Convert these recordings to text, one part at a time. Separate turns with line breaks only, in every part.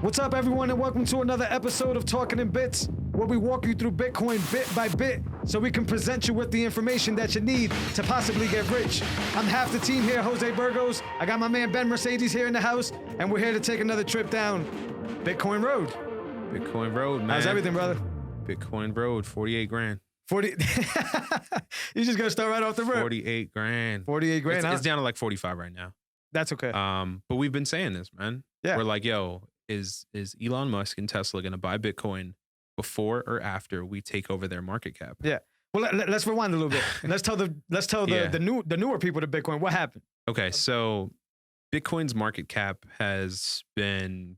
What's up, everyone, and welcome to another episode of Talking in Bits, where we walk you through Bitcoin bit by bit so we can present you with the information that you need to possibly get rich. I'm half the team here, Jose Burgos. I got my man Ben Mercedes here in the house, and we're here to take another trip down Bitcoin Road.
Bitcoin Road, man.
How's everything, brother?
Bitcoin Road, 48 grand.
40. You just gonna start right off the rip.
48 grand.
48 grand.
It's down to like 45 right now.
That's okay.
But we've been saying this, man.
Yeah.
We're like, yo, is Elon Musk and Tesla gonna buy Bitcoin before or after we take over their market cap?
Yeah. Well, let's rewind a little bit. Let's tell the newer people to Bitcoin what happened.
Okay, so Bitcoin's market cap has been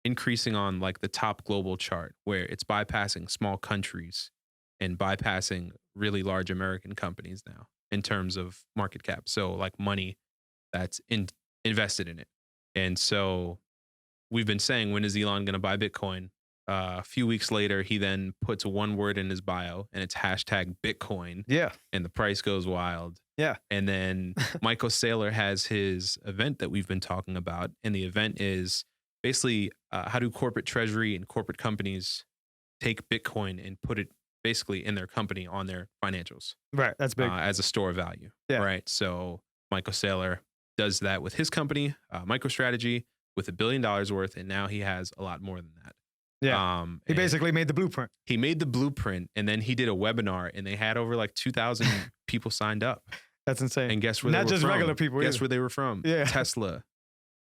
increasing on like the top global chart, where it's bypassing small countries and bypassing really large American companies now in terms of market cap. So like money that's invested in it. And so we've been saying, when is Elon going to buy Bitcoin? A few weeks later, he then puts one word in his bio, and it's hashtag Bitcoin.
Yeah.
And the price goes wild.
Yeah.
And then Michael Saylor has his event that we've been talking about. And the event is basically how do corporate treasury and corporate companies take Bitcoin and put it basically in their company on their financials.
Right. That's big.
As a store of value.
Yeah.
Right. So Michael Saylor does that with his company, MicroStrategy, with $1 billion worth. And now he has a lot more than that.
Yeah. He basically made the blueprint.
He made the blueprint, and then he did a webinar, and they had over like 2,000 people signed up.
That's insane.
And guess where they were from?
Not just regular people.
Guess where they were from?
Yeah.
Tesla.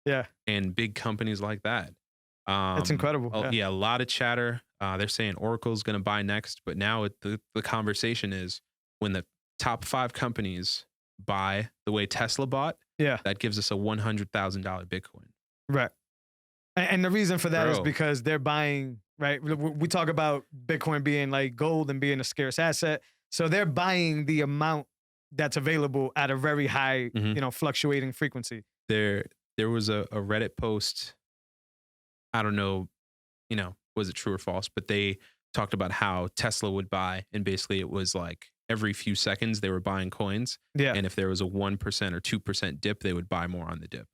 Yeah.
And big companies like that.
That's incredible.
Yeah, a lot of chatter. They're saying Oracle's going to buy next, but now the conversation is, when the top 5 companies buy the way Tesla bought, that gives us a $100,000 Bitcoin.
Right. And the reason for that is because they're buying, right? We talk about Bitcoin being like gold and being a scarce asset. So they're buying the amount that's available at a very high, fluctuating frequency.
There was a Reddit post. I don't know, was it true or false? But they talked about how Tesla would buy, and basically it was like every few seconds they were buying coins. Yeah. And if there was a 1% or 2% dip, they would buy more on the dip.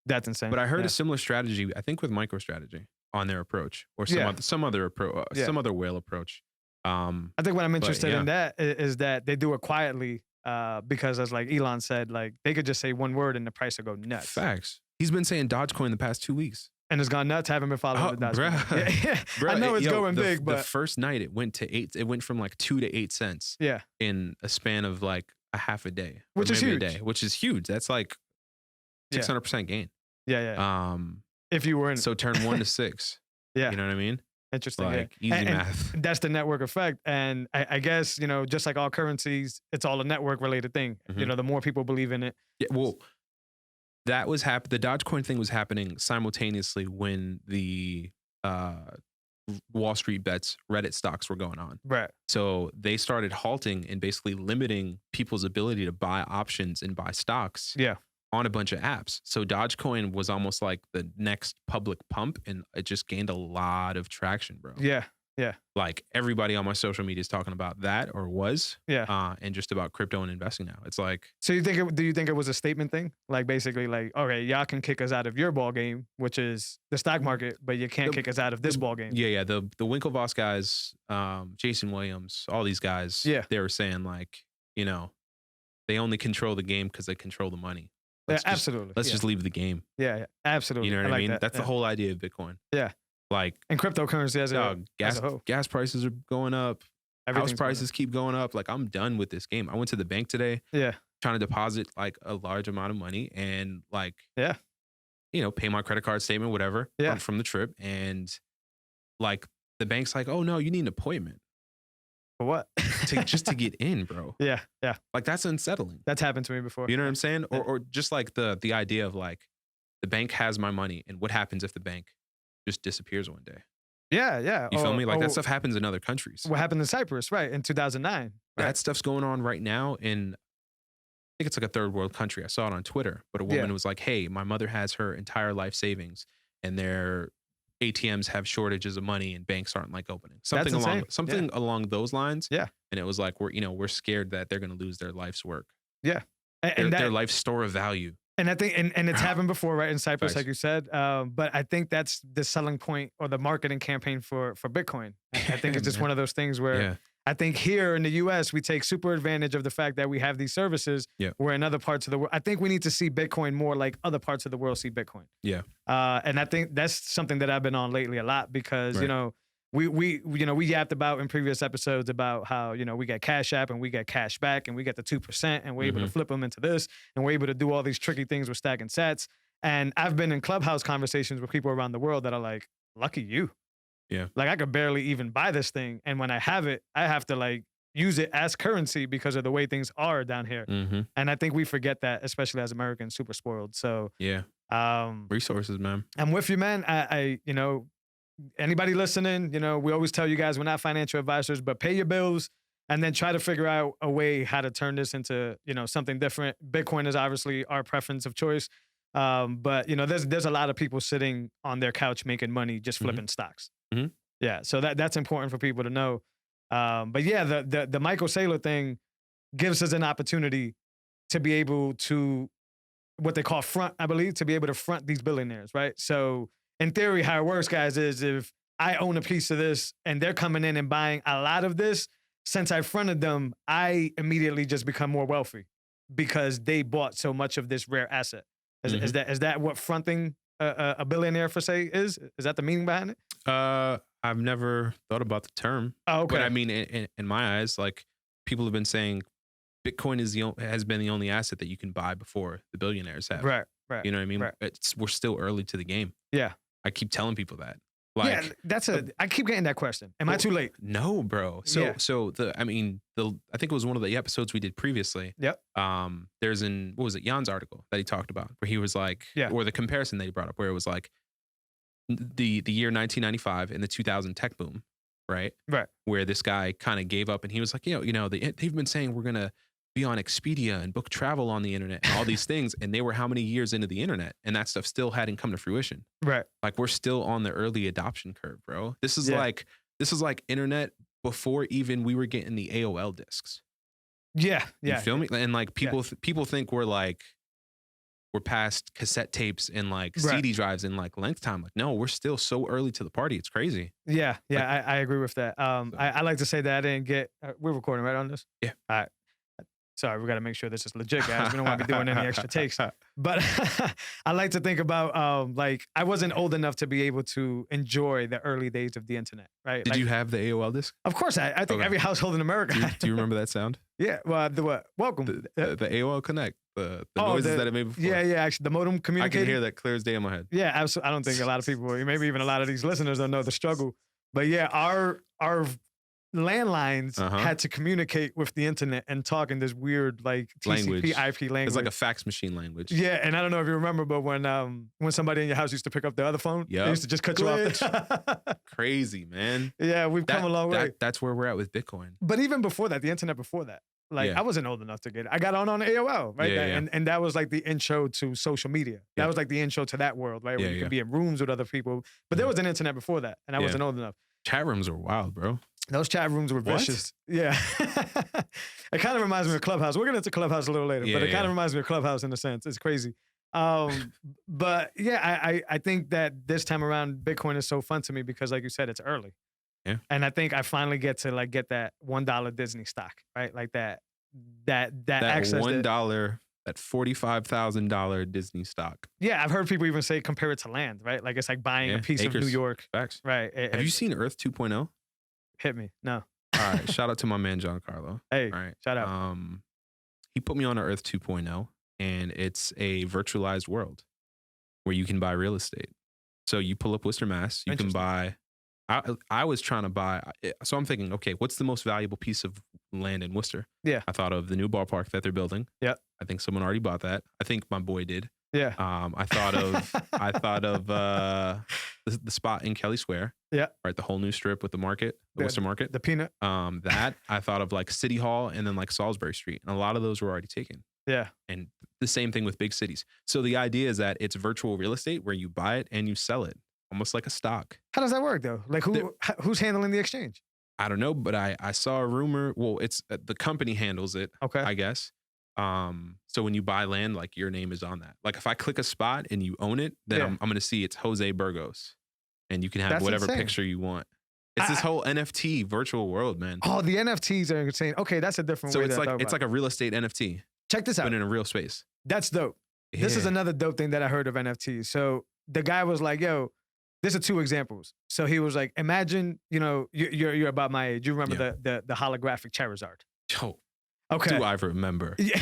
That's insane.
But I heard a similar strategy, I think, with MicroStrategy on their approach, or some other whale approach.
I think what I'm interested in that is that they do it quietly, because, as like Elon said, like they could just say one word and the price will go nuts.
Facts. He's been saying Dogecoin the past 2 weeks.
And it's gone nuts. Haven't been following the Dogecoin. Bruh, I know it's going big, but
the first night it went to 8. It went from like 2 to 8 cents. Yeah. In a span of like a half a day,
which is huge.
Which is huge. That's like 600% gain.
Yeah. If you were in,
so turn 1 to 6. Yeah. You know what I mean?
Interesting.
Like easy math.
That's the network effect. And I guess, just like all currencies, it's all a network related thing. Mm-hmm. The more people believe in it.
Yeah. Well, that was the Dogecoin thing was happening simultaneously when the Wall Street Bets Reddit stocks were going on.
Right.
So they started halting and basically limiting people's ability to buy options and buy stocks. Yeah. On a bunch of apps. So Dogecoin was almost like the next public pump, and it just gained a lot of traction, bro.
Yeah. Yeah.
Like everybody on my social media is talking about that, or was. Yeah. And just about crypto and investing now. It's like.
So do you think it was a statement thing? Like basically like, okay, y'all can kick us out of your ball game, which is the stock market, but you can't kick us out of this ball game.
Yeah. The Winklevoss guys, Jason Williams, all these guys, they were saying like, they only control the game because they control the money.
Absolutely.
Let's just leave the game.
Yeah, absolutely.
You know what I mean? That's the whole idea of Bitcoin.
Yeah.
Like,
and cryptocurrency as a whole.
Gas prices are going up. House prices keep going up. Like, I'm done with this game. I went to the bank today. Yeah. Trying to deposit like a large amount of money and like, pay my credit card statement, whatever, from the trip. And like the bank's like, oh no, you need an appointment.
For what?
just to get in, bro.
Yeah.
Like, that's unsettling.
That's happened to me before.
You know what I'm saying? Or just like the idea of like, the bank has my money, and what happens if the bank just disappears one day?
Yeah.
You feel me? Like, that stuff happens in other countries.
What happened in Cyprus, right, in 2009.
That stuff's going on right now in, I think it's like a third world country. I saw it on Twitter, but a woman was like, hey, my mother has her entire life savings, and their ATMs have shortages of money and banks aren't like opening. Something along those lines. Yeah. And it was like, we're scared that they're going to lose their life's work.
Yeah.
And their life store of value.
And I think, and it's happened before, right, in Cyprus,
Facts.
like you said. But I think that's the selling point or the marketing campaign for Bitcoin. I think it's just
Man.
one of those things where
Yeah.
I think here in the U.S. we take super advantage of the fact that we have these services.
Yeah.
Where in other parts of the world, I think we need to see Bitcoin more like other parts of the world see Bitcoin.
Yeah.
And I think that's something that I've been on lately a lot because
Right.
we yapped about in previous episodes about how we get Cash App and we get cash back and we get the 2% and we're able to flip them into this and we're able to do all these tricky things with stacking sats. And I've been in Clubhouse conversations with people around the world that are like, lucky you.
Yeah.
Like I could barely even buy this thing. And when I have it, I have to like use it as currency because of the way things are down here.
Mm-hmm.
And I think we forget that, especially as Americans, super spoiled. So
Yeah. Resources, man.
I'm with you, man. I anybody listening, we always tell you guys we're not financial advisors, but pay your bills and then try to figure out a way how to turn this into, something different. Bitcoin is obviously our preference of choice. But there's a lot of people sitting on their couch making money just flipping stocks.
Mm-hmm.
Yeah. So that's important for people to know. But yeah, the Michael Saylor thing gives us an opportunity to be able to what they call front, I believe, to be able to front these billionaires, right? So in theory, how it works, guys, is if I own a piece of this and they're coming in and buying a lot of this, since I fronted them, I immediately just become more wealthy because they bought so much of this rare asset. Is that what fronting a billionaire for say is? Is that the meaning behind it?
I've never thought about the term.
Oh, okay.
But I mean, in my eyes, like people have been saying, Bitcoin has been the only asset that you can buy before the billionaires have.
Right.
You know what I mean?
Right.
We're still early to the game.
Yeah.
I keep telling people that.
I keep getting that question. Am I too late?
No, bro. So I think it was one of the episodes we did previously.
Yep.
There's what was it? Jan's article that he talked about where he was like, or the comparison that he brought up where it was like the year 1995 and the 2000 tech boom, right?
Right.
Where this guy kind of gave up and he was like, they've been saying we're going to be on Expedia and book travel on the internet and all these things. And they were how many years into the internet and that stuff still hadn't come to fruition.
Right.
Like we're still on the early adoption curve, bro. This is like internet before even we were getting the AOL discs.
Yeah.
You feel me? And like people think we're past cassette tapes and like CD drives in like length time. Like, no, we're still so early to the party. It's crazy.
Yeah. I agree with that. I like to say that I didn't get, we're recording right on this?
Yeah.
All right. Sorry, we got to make sure this is legit, guys. We don't want to be doing any extra takes. But I like to think about, I wasn't old enough to be able to enjoy the early days of the internet, right?
Did you have the AOL disc?
Of course, I think every household in America.
Do you remember that sound?
Yeah. Well, the what? Welcome.
The AOL Connect. The noises that it made before.
Yeah. Actually, the modem communicator.
I can hear that clear as day in my head.
Yeah, absolutely. I don't think a lot of people, maybe even a lot of these listeners don't know the struggle. But yeah, our landlines had to communicate with the internet and talk in this weird like TCP IP language.
It's like a fax machine language.
Yeah, and I don't know if you remember, but when somebody in your house used to pick up the other phone, they used to just cut you off.
Crazy, man.
Yeah, we've come a long way.
That's where we're at with Bitcoin.
But even before that, the internet before that, I wasn't old enough to get it. I got on AOL, right? And that was like the intro to social media. That was like the intro to that world, right? Where you could be in rooms with other people. But there was an internet before that, and I wasn't old enough.
Chat rooms are wild, bro.
Those chat rooms were vicious. Yeah. It kind of reminds me of Clubhouse. We're going to get to Clubhouse a little later, but it kind of reminds me of Clubhouse in a sense. It's crazy. But yeah, I think that this time around, Bitcoin is so fun to me because like you said, it's early.
Yeah.
And I think I finally get to get that $1 Disney stock, right? Like that access.
$1, that $45,000 Disney stock.
Yeah. I've heard people even say compare it to land, right? Like it's like buying a piece of New York.
Facts.
Right.
Have you seen Earth 2.0?
Hit me. No.
All right. Shout out to my man, Giancarlo.
Hey,
all right.
Shout out.
He put me on Earth 2.0 and it's a virtualized world where you can buy real estate. So you pull up Worcester, Mass. You can buy, I was trying to buy, so I'm thinking, okay, what's the most valuable piece of land in Worcester?
Yeah.
I thought of the new ballpark that they're building.
Yeah.
I think someone already bought that. I think my boy did.
Yeah.
I thought of the spot in Kelly Square.
Yeah.
Right. The whole new strip with the market, the Worcester Market.
The peanut.
That I thought of like City Hall and then like Salisbury Street. And a lot of those were already taken.
Yeah.
And the same thing with big cities. So the idea is that it's virtual real estate where you buy it and you sell it. Almost like a stock.
How does that work though? Like who's handling the exchange?
I don't know, but I saw a rumor. Well, it's the company handles it.
Okay.
I guess. So when you buy land, like your name is on that. Like if I click a spot and you own it, then I'm going to see it's Jose Burgos, and you can have
That's
whatever
insane.
picture you want. It's this whole NFT virtual world, man.
Oh, the NFTs are insane. Okay, that's a different way.
So
to
it's like a real estate NFT,
check this out.
but in a real space.
That's dope.
Yeah.
This is another dope thing that I heard of NFTs. So the guy was like, "Yo, this are two examples." So he was like, "Imagine, you're about my age. You remember the holographic Charizard?"
Oh,
okay.
do I remember?
Yeah.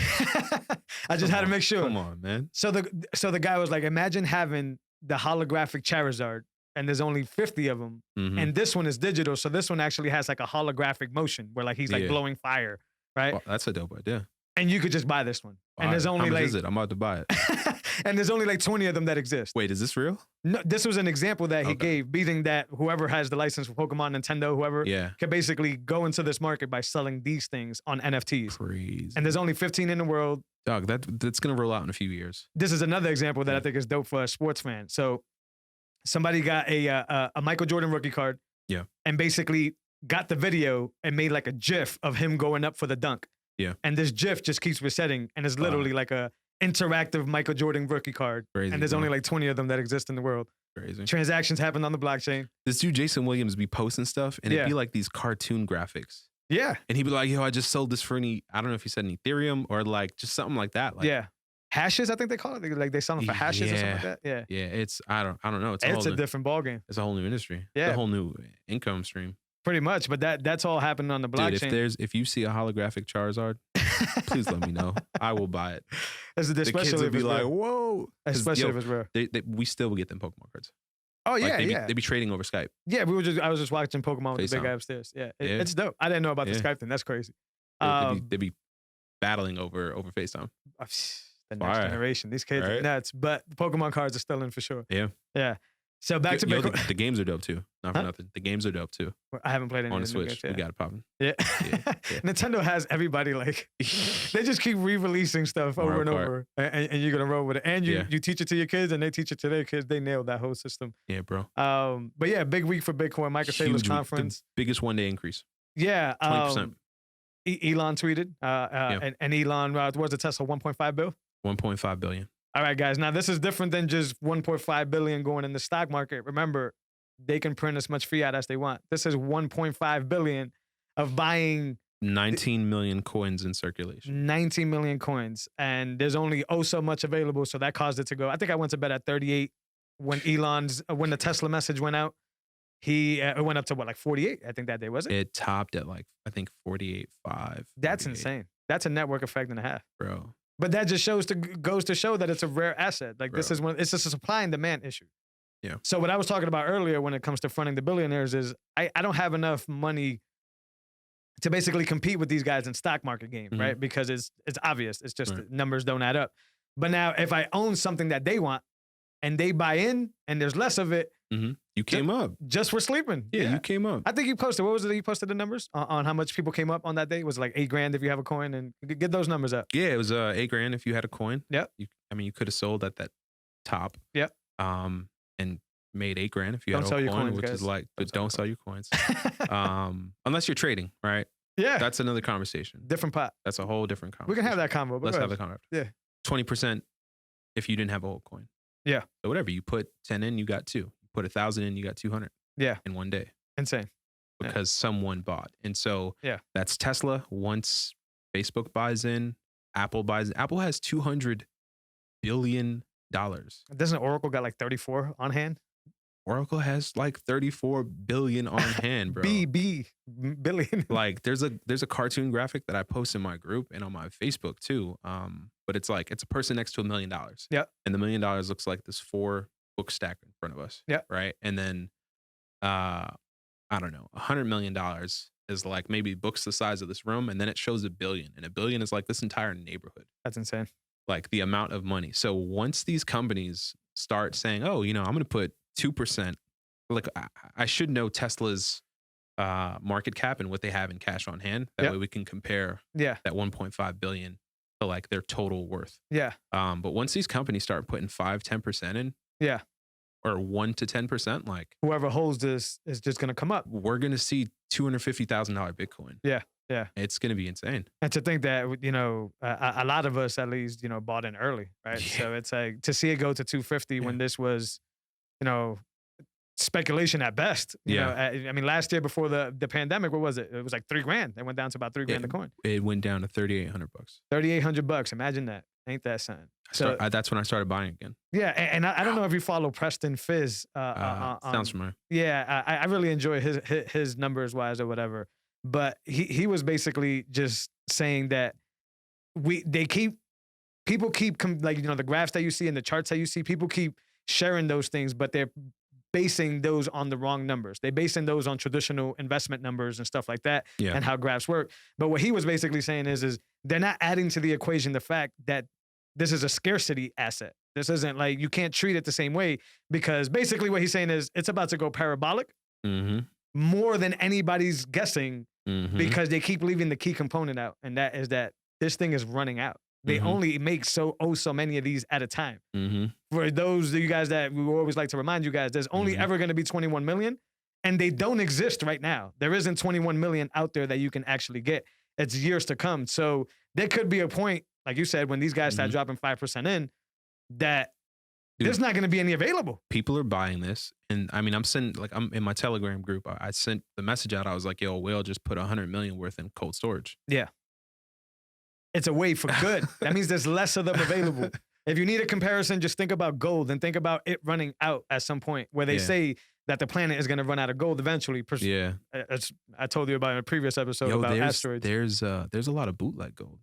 I just had to make sure.
Come on, man.
So the guy was like, "Imagine having the holographic Charizard, and there's only 50 of them, and this one is digital. So this one actually has like a holographic motion where like he's like blowing fire, right?
Well, that's a dope idea.
And you could just buy this one. And there's only
How much
like
is it? I'm about to buy it.
and there's only like 20 of them that exist.
Wait, is this real?
No, this was an example that he gave, meaning that whoever has the license for Pokemon, Nintendo, whoever, can basically go into this market by selling these things on NFTs.
Crazy.
And there's only 15 in the world.
Dog, that's gonna roll out in a few years.
This is another example that I think is dope for a sports fan. So somebody got a Michael Jordan rookie card.
Yeah.
And basically got the video and made like a GIF of him going up for the dunk.
Yeah.
And this GIF just keeps resetting and it's literally like a interactive Michael Jordan rookie card.
Crazy,
and there's only like 20 of them that exist in the world.
Crazy.
Transactions happen on the blockchain.
This dude Jason Williams be posting stuff and it'd be like these cartoon graphics.
Yeah.
And he'd be like, "Yo, I just sold this for I don't know if he said an Ethereum or like just something like that." Like,
yeah. Hashes, I think they call it. Like they sell them for hashes or something like that. Yeah.
Yeah. It's I don't know.
It's a different ballgame.
It's a whole new industry.
Yeah.
It's a whole new income stream.
Pretty much. But that's all happening on the blockchain.
Dude, if you see a holographic Charizard, please let me know. I will buy it.
The
kids would be like, "Whoa!"
Especially if it's rare.
We still would get them Pokemon cards.
Oh yeah,
like they'd be trading over Skype.
Yeah, I was just watching Pokemon with the big guy upstairs. Yeah, it's dope. I didn't know about the Skype thing. That's crazy.
They'd be battling over FaceTime.
The next generation. These kids are nuts. But the Pokemon cards are still in for sure.
Yeah.
Yeah. So back to Bitcoin.
The games are dope too. Not for nothing. The games are dope too.
I haven't played any
on the
of the
Switch.
games, yeah.
We got it popping.
Yeah. Nintendo has everybody like they just keep re-releasing stuff over and over, and you're gonna roll with it. And you teach it to your kids, and they teach it to their kids. They nailed that whole system.
Yeah, bro.
But yeah, big week for Bitcoin. Michael Saylor's conference.
The biggest one day increase.
Yeah.
20%.
Elon tweeted, and Elon was the Tesla 1.5 bill.
1.5 billion.
All right, guys. Now this is different than just 1.5 billion going in the stock market. Remember, they can print as much fiat as they want. This is 1.5 billion of buying
19 million coins in circulation.
19 million coins, and there's only so much available. So that caused it to go. I think I went to bed at 38 when the Tesla message went out. It went up to what, like 48? I think that day, was it?
It topped at like, I think 48.5.
That's insane. That's a network effect and a half,
bro.
But that just goes to show that it's a rare asset. Like it's a supply and demand issue.
Yeah.
So what I was talking about earlier when it comes to fronting the billionaires is I don't have enough money to basically compete with these guys in stock market game, right? Because it's obvious. It's just the numbers don't add up. But now if I own something that they want and they buy in and there's less of it,
you came up
just for sleeping.
Yeah, you came up.
I think you posted. What was it that you posted the numbers on how much people came up on that day? Was it like $8,000 if you have a coin? And get those numbers up.
Yeah, it was $8,000 if you had a coin.
Yep.
You could have sold at that top.
Yep.
And made $8,000 if you had a
coin,
coins, which
guys.
is like, don't sell your coins. Unless you're trading, right?
Yeah.
That's another conversation.
Different pot.
That's a whole different conversation.
We can have that convo.
Let's have the convo.
Yeah.
20% if you didn't have a whole coin.
Yeah.
So whatever, you put 10 in, you got 2. You put 1,000 in, you got 200.
Yeah.
In one day.
Insane.
Because someone bought. And so that's Tesla. Once Facebook buys in, Apple buys in. Apple has $200 billion.
Doesn't Oracle got like 34 on hand?
Oracle has like 34 billion on hand, bro.
billion.
Like there's a cartoon graphic that I post in my group and on my Facebook too. But it's like it's a person next to $1 million.
Yeah.
And the $1 million looks like this 4 book stack in front of us.
Yeah.
Right. And then I don't know, $100 million is like maybe books the size of this room, and then it shows $1 billion. And $1 billion is like this entire neighborhood.
That's insane.
Like the amount of money. So once these companies start saying, oh, I'm gonna put 2%. Like I should know Tesla's market cap and what they have in cash on hand. That way we can compare that 1.5 billion to like their total worth.
Yeah.
But once these companies start putting 5-10% in, or 1 to 10%, like
whoever holds this is just gonna come up.
We're gonna see $250,000 Bitcoin.
Yeah. Yeah.
It's going to be insane.
And to think that, a lot of us at least, bought in early, right?
Yeah.
So it's like to see it go to 250 when this was, speculation at best. You know, I mean, last year before the pandemic, what was it? It was like $3,000. It went down to about $3,000 a coin.
It went down to $3,800.
$3,800. Imagine that. Ain't that something? So
that's when I started buying again.
Yeah, and I don't know if you follow Preston Fizz.
Sounds familiar.
Yeah, I really enjoy his numbers wise or whatever. But he was basically just saying that people keep the graphs that you see and the charts that you see, people keep sharing those things, but they're basing those on the wrong numbers. They're basing those on traditional investment numbers and stuff like that, and how graphs work. But what he was basically saying is they're not adding to the equation the fact that this is a scarcity asset. This isn't like you can't treat it the same way, because basically what he's saying is it's about to go parabolic more than anybody's guessing, because they keep leaving the key component out, and that is that this thing is running out. They only make so many of these at a time. For those of you guys that we always like to remind you guys, there's only ever going to be 21 million, and they don't exist right now. There isn't 21 million out there that you can actually get. It's years to come. So there could be a point, like you said, when these guys start dropping 5% in, that there's not going to be any available.
People are buying this. And I mean, I'm in my Telegram group. I sent the message out. I was like, yo, Whale just put 100 million worth in cold storage.
Yeah. It's a way for good. That means there's less of them available. If you need a comparison, just think about gold and think about it running out at some point, where they say that the planet is going to run out of gold eventually.
Yeah.
I told you about in a previous episode about asteroids.
There's a lot of bootleg gold.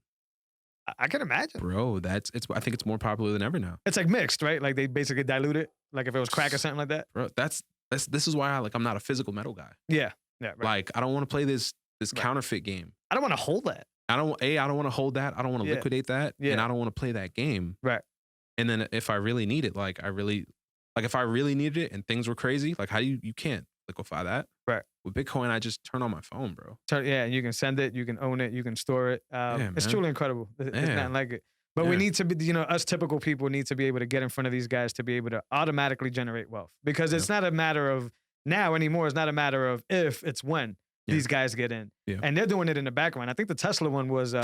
I can imagine.
Bro, I think it's more popular than ever now.
It's like mixed, right? Like they basically dilute it. Like if it was crack or something like that.
Bro, this is why I'm not a physical metal guy.
Yeah. Yeah. Right.
Like I don't want to play this counterfeit game.
I don't want to hold that.
I don't want to hold that. I don't want to liquidate that.
Yeah.
And I don't want to play that game.
Right.
And then if I really need it, if I really needed it and things were crazy, like you can't liquefy that.
Right.
With Bitcoin, I just turn on my phone, bro.
Yeah, and you can send it, you can own it, you can store it. It's truly incredible. It's nothing like it. But we need to be, us typical people need to be able to get in front of these guys to be able to automatically generate wealth. Because it's not a matter of now anymore. It's not a matter of if, it's when these guys get in. Yeah. And they're doing it in the background. I think the Tesla one was,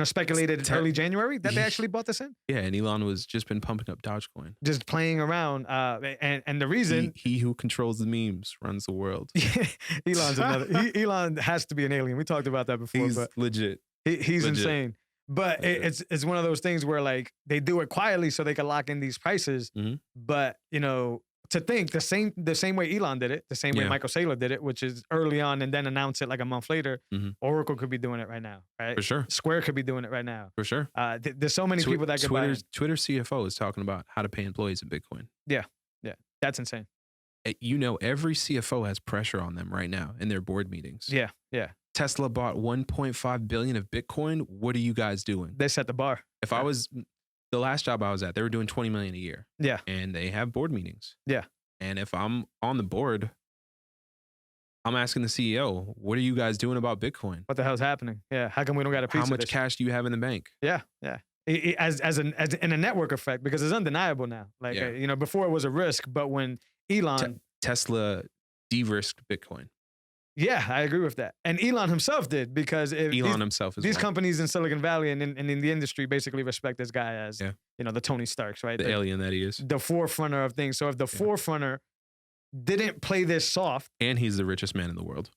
speculated early January that they actually bought this in. Yeah, and Elon was just been pumping up Dogecoin. Just playing around. And the reason... He who controls the memes runs the world. Elon's another... Elon has to be an alien. We talked about that before. He's legit. He's legit. Insane. But it's one of those things where like they do it quietly so they can lock in these prices. But, to think the same way Elon did it, the same way Michael Saylor did it, which is early on and then announce it like a month later, Oracle could be doing it right now, right? For sure. Square could be doing it right now. For sure. There's so many people that could buy it. Twitter CFO is talking about how to pay employees in Bitcoin. Yeah. Yeah. That's insane. Every CFO has pressure on them right now in their board meetings. Yeah. Yeah. Tesla bought 1.5 billion of Bitcoin. What are you guys doing? They set the bar. If I was... The last job I was at, they were doing 20 million a year. Yeah. And they have board meetings. Yeah. And if I'm on the board, I'm asking the CEO, what are you guys doing about Bitcoin? What the hell's happening? Yeah. How come we don't got a piece of this? How much cash do you have in the bank? Yeah. Yeah. As in a network effect, because it's undeniable now. Like, before it was a risk, but when Elon... Tesla de-risked Bitcoin. Yeah, I agree with that. And Elon himself did, because these companies in Silicon Valley and in the industry basically respect this guy as, the Tony Starks, right? The alien that he is. The forefronter of things. So if the forefronter didn't play this soft. And he's the richest man in the world.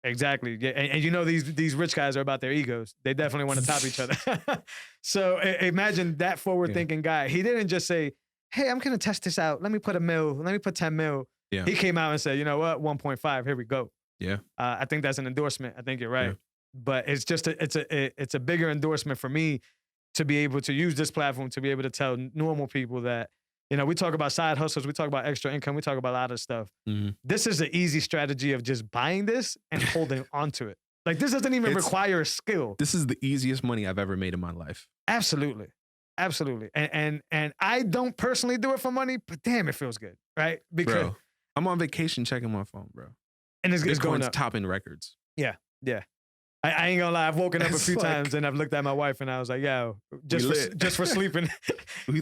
Exactly. Yeah. And these rich guys are about their egos. They definitely want to top each other. So imagine that forward-thinking guy. He didn't just say, hey, I'm going to test this out. Let me put $1 million. Let me put 10 mil. Yeah. He came out and said, you know what? 1.5, here we go. Yeah, I think that's an endorsement. I think you're right, but it's just it's a bigger endorsement for me to be able to use this platform to be able to tell normal people that we talk about side hustles, we talk about extra income, we talk about a lot of stuff. This is an easy strategy of just buying this and holding onto it. Like this doesn't even require a skill. This is the easiest money I've ever made in my life. Absolutely, absolutely. And I don't personally do it for money, but damn, it feels good, right? Because I'm on vacation checking my phone, bro. And it's going up. Topping records. Yeah, yeah. I ain't gonna lie. I've woken up a few times and I've looked at my wife and I was like, "Yo, just for sleeping,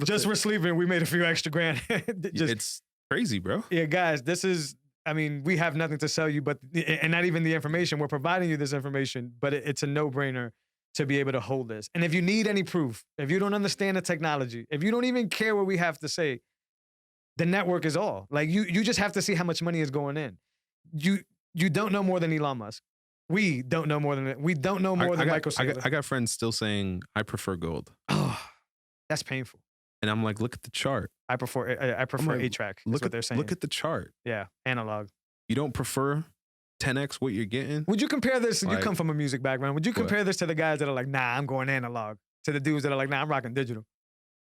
just for sleeping, we made a few extra grand." It's crazy, bro. Yeah, guys, this is I mean, we have nothing to sell you, and not even the information. We're providing you this information, but it's a no-brainer to be able to hold this. And if you need any proof, if you don't understand the technology, if you don't even care what we have to say, the network is all. Like you just have to see how much money is going in. You don't know more than Elon Musk. We don't know more than Michael Saylor.
I got friends still saying I prefer gold.
Oh, that's painful.
And I'm like, look at the chart.
I prefer 8-track. That's what they're saying.
Look at the chart.
Yeah, analog.
You don't prefer 10x what you're getting?
Would you compare this? You come from a music background. Would you compare this to the guys that are like, nah, I'm going analog? To the dudes that are like, nah, I'm rocking digital.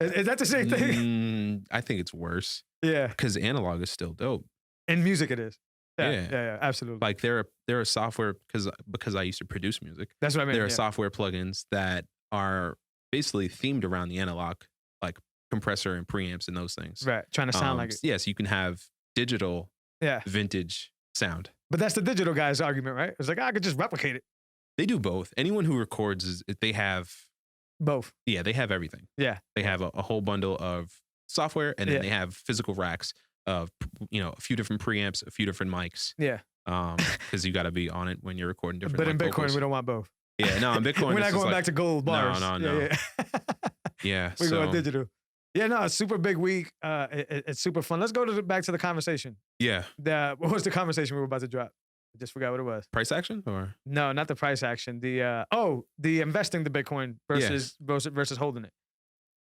Is that the same thing?
I think it's worse.
Yeah,
because analog is still dope.
In music, it is. Yeah, absolutely.
Like there are software because I used to produce music.
That's what I mean.
There are software plugins that are basically themed around the analog, like compressor and preamps and those things.
Right, trying to sound like it.
Yes, you can have digital, vintage sound.
But that's the digital guy's argument, right? It's like, I could just replicate it.
They do both. Anyone who records they have
both.
Yeah, they have everything.
Yeah,
they have a whole bundle of software, and then they have physical racks of a few different preamps, a few different mics.
Yeah.
Because you got to be on it when you're recording different.
But in Bitcoin,
vocals.
we don't want both.
Yeah, no, in Bitcoin,
we're not going back to gold bars.
No.
Yeah.
Yeah,
we're going digital. Yeah, no, it's super big week. It's super fun. Let's go back to the conversation.
Yeah.
What was the conversation we were about to drop? I just forgot what it was.
Price action or?
No, not the price action. The investing the Bitcoin versus holding it.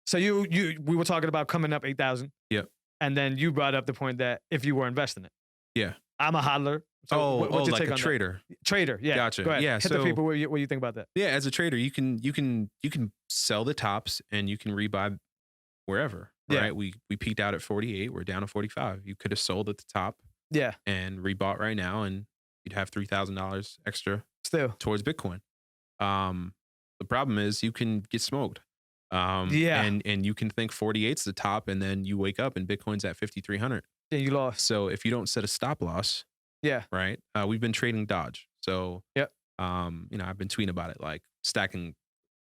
So we were talking about coming up 8,000.
Yep.
And then you brought up the point that if you were investing it.
Yeah.
I'm a hodler. So what's your
like
take
a
on
trader.
That? Trader, yeah.
Gotcha.
Go ahead.
Yeah.
Hit the people what you think about that.
Yeah, as a trader, you can sell the tops and you can rebuy wherever.
Yeah.
Right. We peaked out at 48. We're down to 45. You could have sold at the top.
Yeah.
And rebought right now, and you'd have $3,000 extra
still towards
Bitcoin. The problem is you can get smoked. And you can think 48's the top, and then you wake up and Bitcoin's at 5,300.
Yeah, you lost.
So if you don't set a stop loss, right. We've been trading Dodge. So I've been tweeting about it, like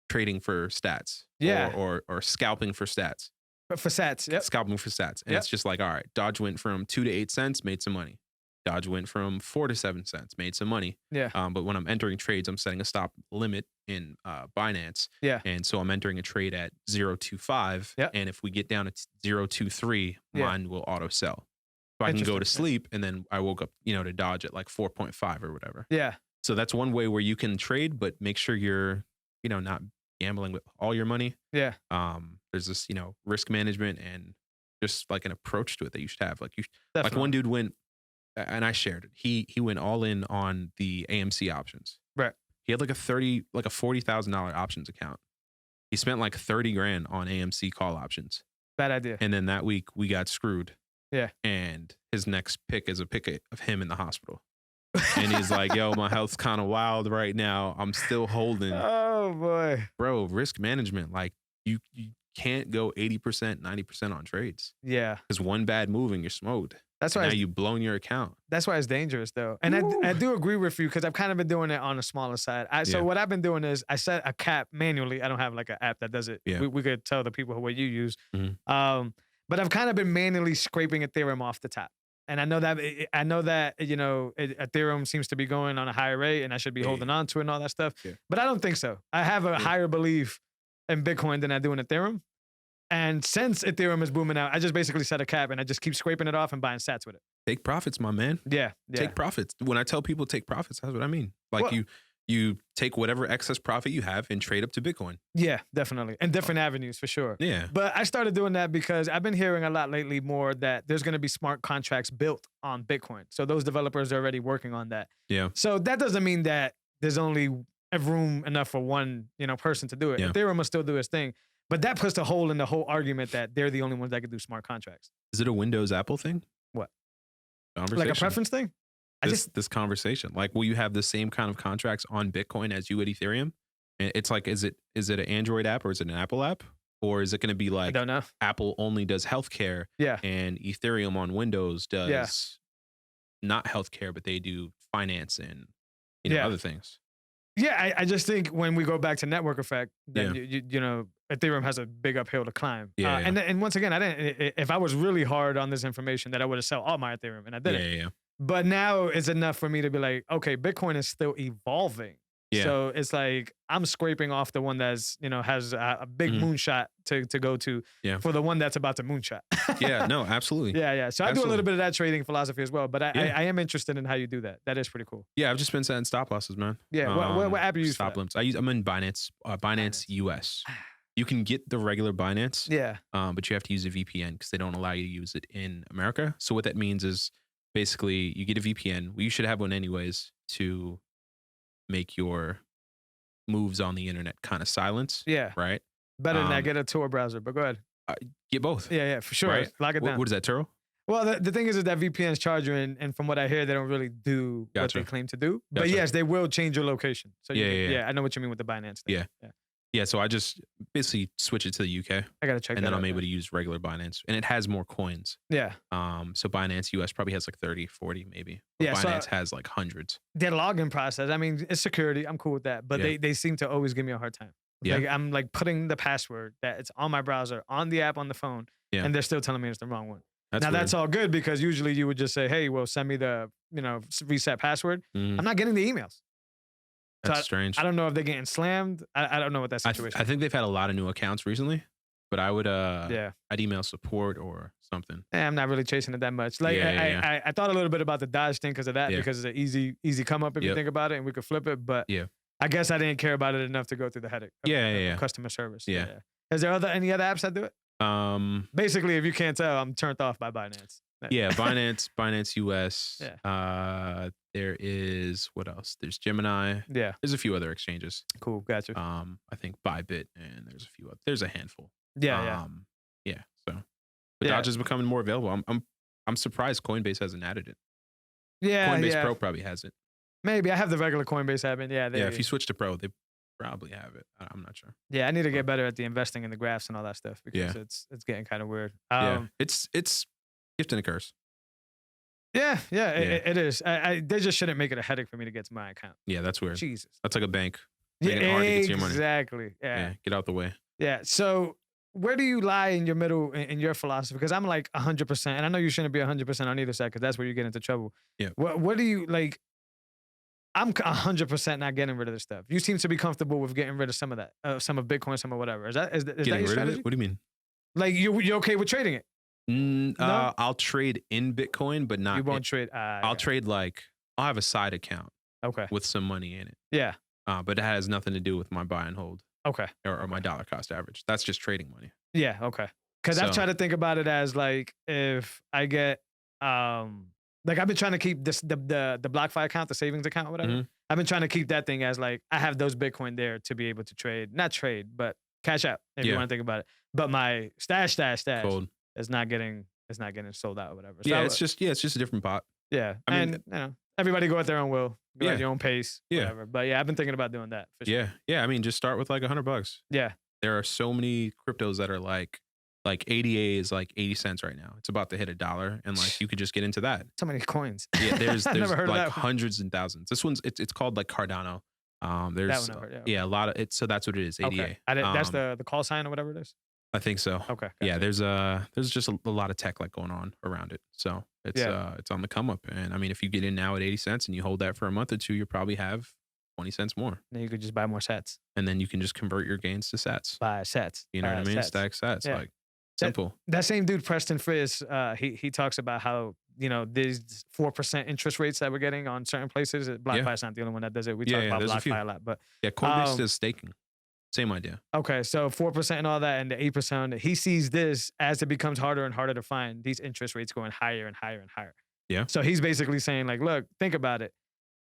trading for stats. Or scalping for stats.
For sats, yep.
Scalping for stats. And it's just like, all right, Dodge went from 2 to 8 cents, made some money. Dodge went from 4 to 7 cents, made some money.
Yeah.
But when I'm entering trades, I'm setting a stop limit in Binance.
Yeah.
And so I'm entering a trade at 0.25.
Yeah.
And if we get down to 0.23, mine will auto sell. So I can go to sleep, and then I woke up, to Dodge at like 4.5 or whatever.
Yeah.
So that's one way where you can trade, but make sure you're, not gambling with all your money.
Yeah.
There's this, risk management and just like an approach to it that you should have. Like
Definitely.
like one dude went, and I shared it. He went all in on the AMC options.
Right.
He had like a $40,000 options account. He spent like 30 grand on AMC call options.
Bad idea.
And then that week we got screwed.
Yeah.
And his next pick is a pick of him in the hospital. And he's like, yo, my health's kind of wild right now. I'm still holding.
Oh boy.
Bro, risk management. Like you can't go 80%, 90% on trades.
Yeah.
Because one bad move and you're smoked.
That's why
now you've blown your account.
That's why it's dangerous though. And I do agree with you because I've kind of been doing it on a smaller side. So what I've been doing is I set a cap manually. I don't have like an app that does it.
Yeah.
We could tell the people what you use.
Mm-hmm.
But I've kind of been manually scraping Ethereum off the top. And I know that Ethereum seems to be going on a higher rate and I should be holding on to it and all that stuff.
Yeah.
But I don't think so. I have a higher belief in Bitcoin than I do in Ethereum. And since Ethereum is booming out, I just basically set a cap and I just keep scraping it off and buying sats with it.
Take profits, my man.
Yeah.
Take profits. When I tell people take profits, that's what I mean. Like you take whatever excess profit you have and trade up to Bitcoin.
Yeah, definitely. And different avenues for sure.
Yeah.
But I started doing that because I've been hearing a lot lately more that there's going to be smart contracts built on Bitcoin. So those developers are already working on that.
Yeah.
So that doesn't mean that there's only room enough for one, person to do it.
Yeah.
Ethereum will still do its thing. But that puts a hole in the whole argument that they're the only ones that can do smart contracts.
Is it a Windows Apple thing?
What?
Conversation.
Like a preference thing?
This conversation. Like, will you have the same kind of contracts on Bitcoin as you would Ethereum? And it's like, is it an Android app or is it an Apple app? Or is it going to be like,
I don't know.
Apple only does healthcare and Ethereum on Windows does not healthcare, but they do finance and other things.
Yeah, I just think when we go back to network effect, then Ethereum has a big uphill to climb. And once again, I didn't. If I was really hard on this information, that I would have sold all my Ethereum, and I didn't.
Yeah.
But now it's enough for me to be like, okay, Bitcoin is still evolving.
Yeah.
So it's like I'm scraping off the one that's, has a big
Mhm.
moonshot to go to
Yeah.
for the one that's about to moonshot.
Yeah, no, absolutely.
Yeah. So I do a
Absolutely.
little bit of that trading philosophy as well. But I
Yeah.
am interested in how you do that. That is pretty cool.
Yeah, I've just been setting stop losses, man.
Yeah. What app you use for
Stop
that?
limits. I'm in Binance, Binance US. You can get the regular Binance,
Yeah.
but you have to use a VPN because they don't allow you to use it in America. So what that means is basically you get a VPN. Well, you should have one anyways to make your moves on the internet kind of silence.
Yeah.
Right.
Better than that, get a Tor browser. But go ahead.
Get both.
Yeah, for sure.
Right?
Lock it down.
What is that, Turo?
Well, the thing is that VPNs charge you, and from what I hear, they don't really do what they claim to do. But
Gotcha.
yes, they will change your location. So
Yeah.
I know what you mean with the Binance thing.
Yeah, so I just basically switch it to the UK,
I gotta check.
and
that
then
out,
I'm able to use regular Binance, and it has more coins.
Yeah.
So Binance US probably has like 30, 40 maybe. But
Yeah, so
Binance has like hundreds.
their login process. I mean, it's security. I'm cool with that, but
Yeah.
they seem to always give me a hard time.
Yeah.
Like I'm like putting the password that it's on my browser on the app on the phone,
Yeah.
and they're still telling me it's the wrong one.
That's
Now
weird.
that's all good because usually you would just say, "Hey, well, send me the reset password."
Mhm.
I'm not getting the emails.
That's strange.
I don't know if they're getting slammed. I don't know what that situation.
I think they've had a lot of new accounts recently, but I would
Yeah.
I'd email support or something.
I'm not really chasing it that much. Like
Yeah.
I thought a little bit about the Dodge thing because of that,
Yeah.
because it's an easy come up if you
Yep.
think about it, and we could flip it. But
Yeah.
I guess I didn't care about it enough to go through the headache. Of,
Yeah.
of customer service.
Yeah.
Is there any other apps that do it?
Um,
Basically, if you can't tell, I'm turned off by Binance.
yeah, Binance US.
Yeah.
There is what else? There's Gemini.
Yeah.
There's a few other exchanges.
Cool. Gotcha.
I think Bybit, and there's a few other. There's a handful.
Yeah.
Yeah. So, but
Yeah.
Dodge is becoming more available. I'm surprised Coinbase hasn't added it.
Yeah.
Coinbase Pro probably has it.
Maybe I have the regular Coinbase app, and yeah,
If you switch to Pro, they probably have it. I'm not sure.
yeah, I need to get better at the investing in the graphs and all that stuff because
Yeah.
it's getting kind of weird.
Yeah, it's gift and a curse.
Yeah, it is. They just shouldn't make it a headache for me to get to my account.
Yeah, that's weird.
Jesus.
That's like a bank.
Yeah,
Making it hard to get to your money.
exactly. Yeah.
Get out the way.
Yeah. So where do you lie in your middle in your philosophy? Because I'm like 100%, and I know you shouldn't be 100% on either side because that's where you get into trouble.
Yeah.
What do you like? I'm 100% not getting rid of this stuff. You seem to be comfortable with getting rid of some of that, some of Bitcoin, some of whatever. Is that
Getting
your
rid of
strategy?
it? What do you mean?
Like you're okay with trading it? No?
I'll trade in Bitcoin, but not.
You won't trade.
I'll trade I'll have a side account
Okay.
with some money in it.
Yeah.
But it has nothing to do with my buy and hold
Okay.
or my dollar cost average. That's just trading money.
Yeah. Okay. Because I've
So-
tried to think about it as like if I get like I've been trying to keep this the BlockFi account, the savings account, or whatever.
Mhm.
I've been trying to keep that thing as like I have those Bitcoin there to be able to trade, not trade, but cash out if you
Yeah.
want to think about it. But my stash
Cold.
is not getting sold out or whatever. So
Yeah, it's just a different pot.
yeah.
I mean,
everybody go at their own will, go
Yeah.
at your own pace,
Yeah.
whatever. But yeah, I've been thinking about doing that. For sure.
Yeah. I mean, just start with like $100.
Yeah.
There are so many cryptos that are like ADA is like 80 cents right now. It's about to hit $1, and like you could just get into that.
So many coins.
Yeah, there's
I've never heard of
like
that one.
hundreds and thousands. This one's it's called like Cardano. There's
That one I've heard, yeah.
a lot of it. So that's what it is. ADA.
Okay. That's the call sign or whatever it is.
I think so.
Okay.
Yeah,
gotcha.
there's just a lot of tech like going on around it. So it's it's on the come up. And I mean, if you get in now at 80 cents and you hold that for a month or two, you probably have 20 cents more.
Then you could just buy more sets.
And then you can just convert your gains to sats.
Buy sets.
You know what I mean?
Sets.
Stack sats.
Yeah.
Like simple.
That same dude, Preston Frizz, he talks about how, these 4% interest rates that we're getting on certain places. BlockFi's not the only one that does it. We talk about
there's a few.
BlockFi a lot. But
Yeah, Coinbase does staking. Same idea.
okay, so 4% and all that, and the 8%. He sees this as it becomes harder and harder to find these interest rates going higher and higher and higher.
Yeah.
So he's basically saying, like, look, think about it.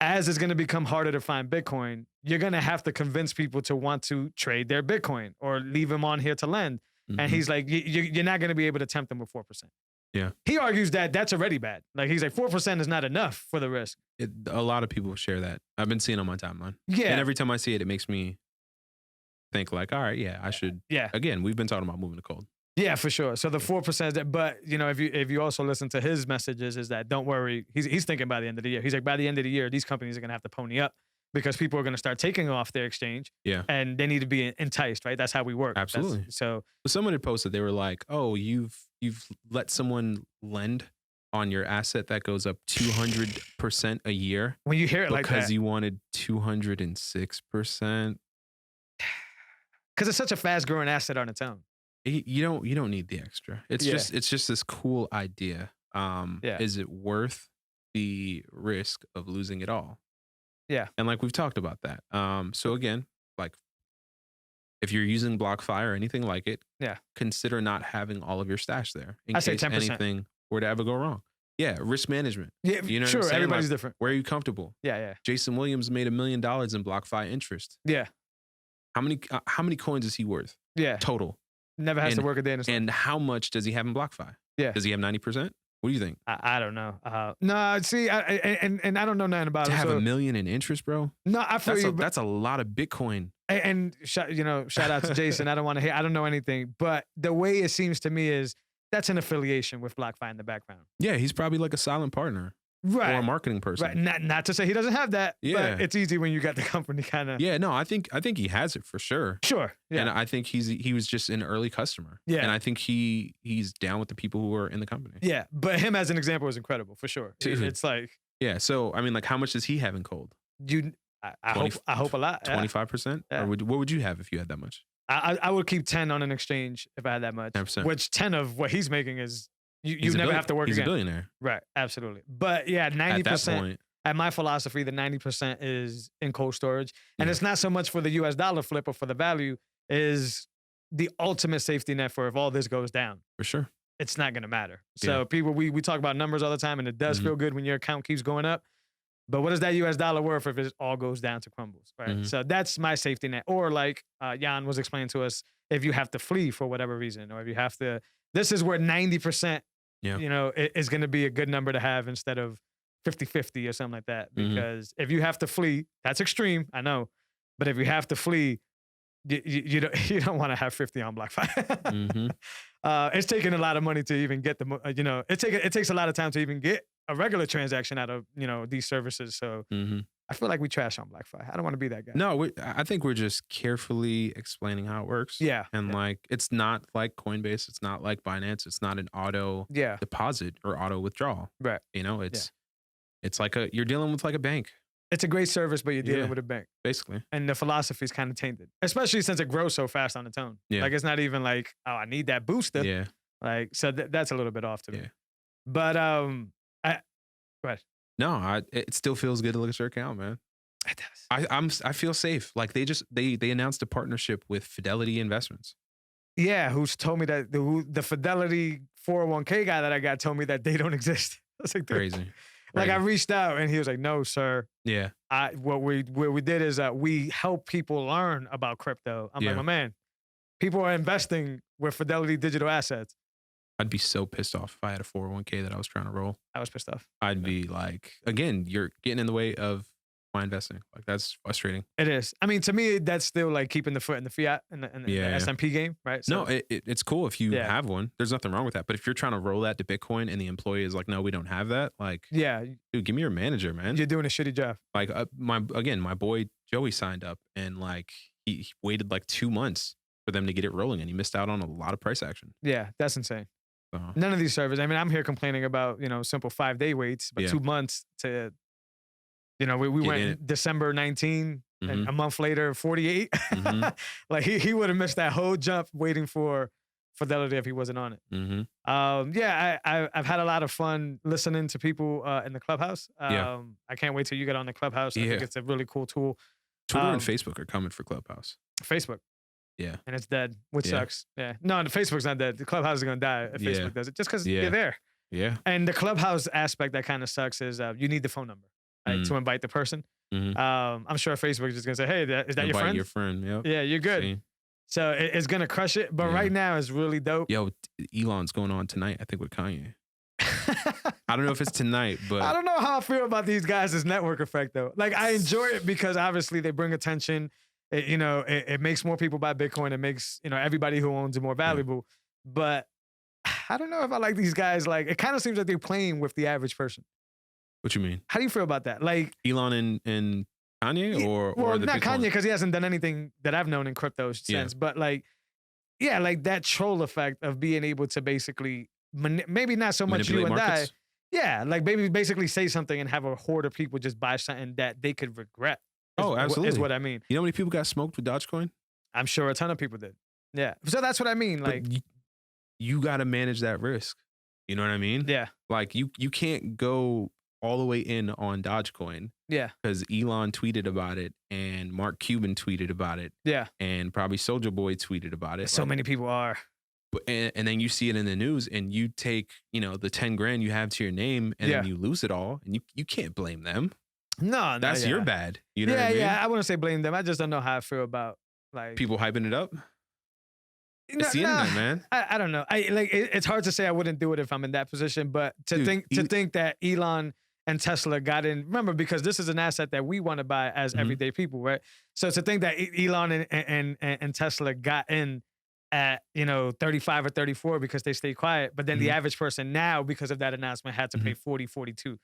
As it's going to become harder to find Bitcoin, you're going to have to convince people to want to trade their Bitcoin or leave them on here to lend. And
Mhm.
he's like, you're not going to be able to tempt them with 4%.
Yeah.
He argues that that's already bad. Like, he's like, 4% is not enough for the risk.
A lot of people share that. I've been seeing on my timeline.
Yeah.
And every time I see it, it makes me think like, all right, I should.
Yeah.
Again, we've been talking about moving to cold.
Yeah, for sure. So the 4%, but if you also listen to his messages, is that don't worry. He's thinking by the end of the year. He's like, by the end of the year, these companies are gonna have to pony up because people are gonna start taking off their exchange.
Yeah.
And they need to be enticed, right? That's how we work.
Absolutely.
So
Someone had posted, they were like, oh, you've let someone lend on your asset that goes up 200% a year
When you hear it like
because
that,
you wanted 206%.
because it's such a fast growing asset on its own.
You don't need the extra. It's
Yeah.
just this cool idea.
Yeah.
Is it worth the risk of losing it all?
Yeah.
And like we've talked about that. So again, like if you're using BlockFi or anything like it,
Yeah.
consider not having all of your stash there in
I say
case
10%.
anything were to ever go wrong. Yeah, risk management.
Yeah,
You know what I'm
sure.
saying?
Everybody's
Like,
different.
where are you comfortable?
Yeah, yeah,
Jason Williams made $1 million in BlockFi interest.
yeah,
How many coins is he worth
yeah.
total?
Never has to work a day in his life.
And how much does he have in BlockFi?
Yeah.
Does he have 90%? What do you think?
I don't know. No, see, and I don't know nothing about
To
it.
have
so,
$1 million in interest, bro?
no, I feel you.
That's a lot of Bitcoin.
And shout out to Jason. I don't want to hear. I don't know anything, but the way it seems to me is that's an affiliation with BlockFi in the background.
Yeah, he's probably like a silent partner.
Right.
Or a marketing person.
Right. Not to say he doesn't have that.
Yeah.
But it's easy when you got the company kind of.
Yeah, no, I think he has it for sure.
Sure. Yeah.
And I think he was just an early customer.
Yeah.
And I think he's down with the people who are in the company.
Yeah. But him as an example is incredible for sure.
Dude.
It's like.
Yeah. So I mean, like, how much does he have in cold?
I hope a lot.
25%?
Yeah.
Or what would you have if you had that much?
I would keep 10 on an exchange if I had that much.
10%.
Which 10 of what he's making is you never have to work
He's
again.
a billionaire.
Right, absolutely. But yeah, 90%.
At that point.
At my philosophy, the 90% is in cold storage. And
Yeah.
it's not so much for the US dollar flip or for the value, is the ultimate safety net for if all this goes down.
For sure.
It's not gonna matter. So
Yeah.
people, we talk about numbers all the time, and it does feel good when your account keeps going up. But what is that US dollar worth if it all goes down to crumbles, right? So that's my safety net. Or like Jan was explaining to us, if you have to flee for whatever reason, or if you have to, this is where 90%, is going to be a good number to have instead of 50-50 or something like that. Because if you have to flee, that's extreme, I know. But if you have to flee, you don't want to have 50 on BlockFi. It's taking a lot of money to even get the, it takes a lot of time to even get a regular transaction out of, these services. So I feel like we trash on BlockFi. I don't want to be that guy.
No, I think we're just carefully explaining how it works.
Yeah.
And like, it's not like Coinbase. It's not like Binance. It's not an auto deposit or auto withdrawal.
Right.
It's like you're dealing with like a bank.
It's a great service, but you're dealing with a bank.
Basically.
And the philosophy is kind of tainted, especially since it grows so fast on its own.
Yeah.
Like, it's not even like, oh, I need that booster.
Yeah.
Like, so that's a little bit off to me.
Yeah.
But, go ahead.
No, it still feels good to look at your account, man.
It does.
I feel safe. Like they announced a partnership with Fidelity Investments.
Yeah, who's told me that the Fidelity 401k guy that I got told me that they don't exist. I was like,
Crazy.
Like, I reached out and he was like, "No, sir.
Yeah.
What we did is we help people learn about crypto." I'm like, my man, people are investing with Fidelity digital assets.
I'd be so pissed off if I had a 401k that I was trying to roll.
I was pissed off.
I'd be like, again, you're getting in the way of my investing. Like, that's frustrating.
It is. I mean, to me, that's still like keeping the foot in the fiat and the S&P game, right? So,
no, it's cool if you have one. There's nothing wrong with that. But if you're trying to roll that to Bitcoin and the employee is like, no, we don't have that. Like, dude, give me your manager, man.
You're doing a shitty job.
Like, my boy Joey signed up and like he waited like 2 months for them to get it rolling, and he missed out on a lot of price action.
Yeah, that's insane.
So,
none of these servers. I mean, I'm here complaining about simple 5-day waits, but 2 months to, we went December 19, and a month later 48. Like he would have missed that whole jump waiting for Fidelity if he wasn't on it. I've had a lot of fun listening to people in the Clubhouse. I can't wait till you get on the Clubhouse. I think it's a really cool tool.
Twitter and Facebook are coming for Clubhouse.
Facebook.
Yeah.
And it's dead, which sucks. Yeah. No, the Facebook's not dead. The Clubhouse is going to die if Facebook does it, just because you're there.
Yeah.
And the Clubhouse aspect that kind of sucks is you need the phone number to invite the person. I'm sure Facebook is just going to say, hey, is that your friend?
Your friend, yep.
Yeah, you're good.
See?
So it's going to crush it. But right now it's really dope.
Yo, Elon's going on tonight, I think, with Kanye. I don't know if it's tonight, but
I don't know how I feel about these guys' this network effect, though. Like, I enjoy it because obviously they bring attention. It makes more people buy Bitcoin. It makes, everybody who owns it more valuable. But I don't know if I like these guys. Like, it kind of seems like they're playing with the average person.
What you mean?
How do you feel about that? Like
Elon and Kanye, or the
not
Bitcoin?
Kanye, because he hasn't done anything that I've known in crypto sense. But like that troll effect of being able to basically maybe not so much you and I, Yeah, like maybe basically say something and have a horde of people just buy something that they could regret.
Oh, absolutely.
Is what I mean.
You know how many people got smoked with Dogecoin?
I'm sure a ton of people did. Yeah. So that's what I mean. Like,
But you got to manage that risk. You know what I mean?
yeah,
Like you can't go all the way in on Dogecoin
yeah,
because Elon tweeted about it and Mark Cuban tweeted about it
yeah.
and probably Soulja Boy tweeted about it.
So
Like,
many people are.
and then you see it in the news and you take, the 10 grand you have to your name and
Yeah.
then you lose it all and you can't blame them.
No,
That's
yeah.
your bad. You know
yeah,
what I mean?
yeah. I wouldn't say blame them. I just don't know how I feel about like
People hyping it up.
No,
It's the internet, man.
I don't know. It's hard to say I wouldn't do it if I'm in that position, but to
Dude,
think that Elon and Tesla got in. Remember, because this is an asset that we want to buy as
Mhm.
everyday people, right? So to think that Elon and Tesla got in at 35 or 34 because they stayed quiet, but then the
Mhm.
average person now, because of that announcement, had to pay
Mhm.
40, 42.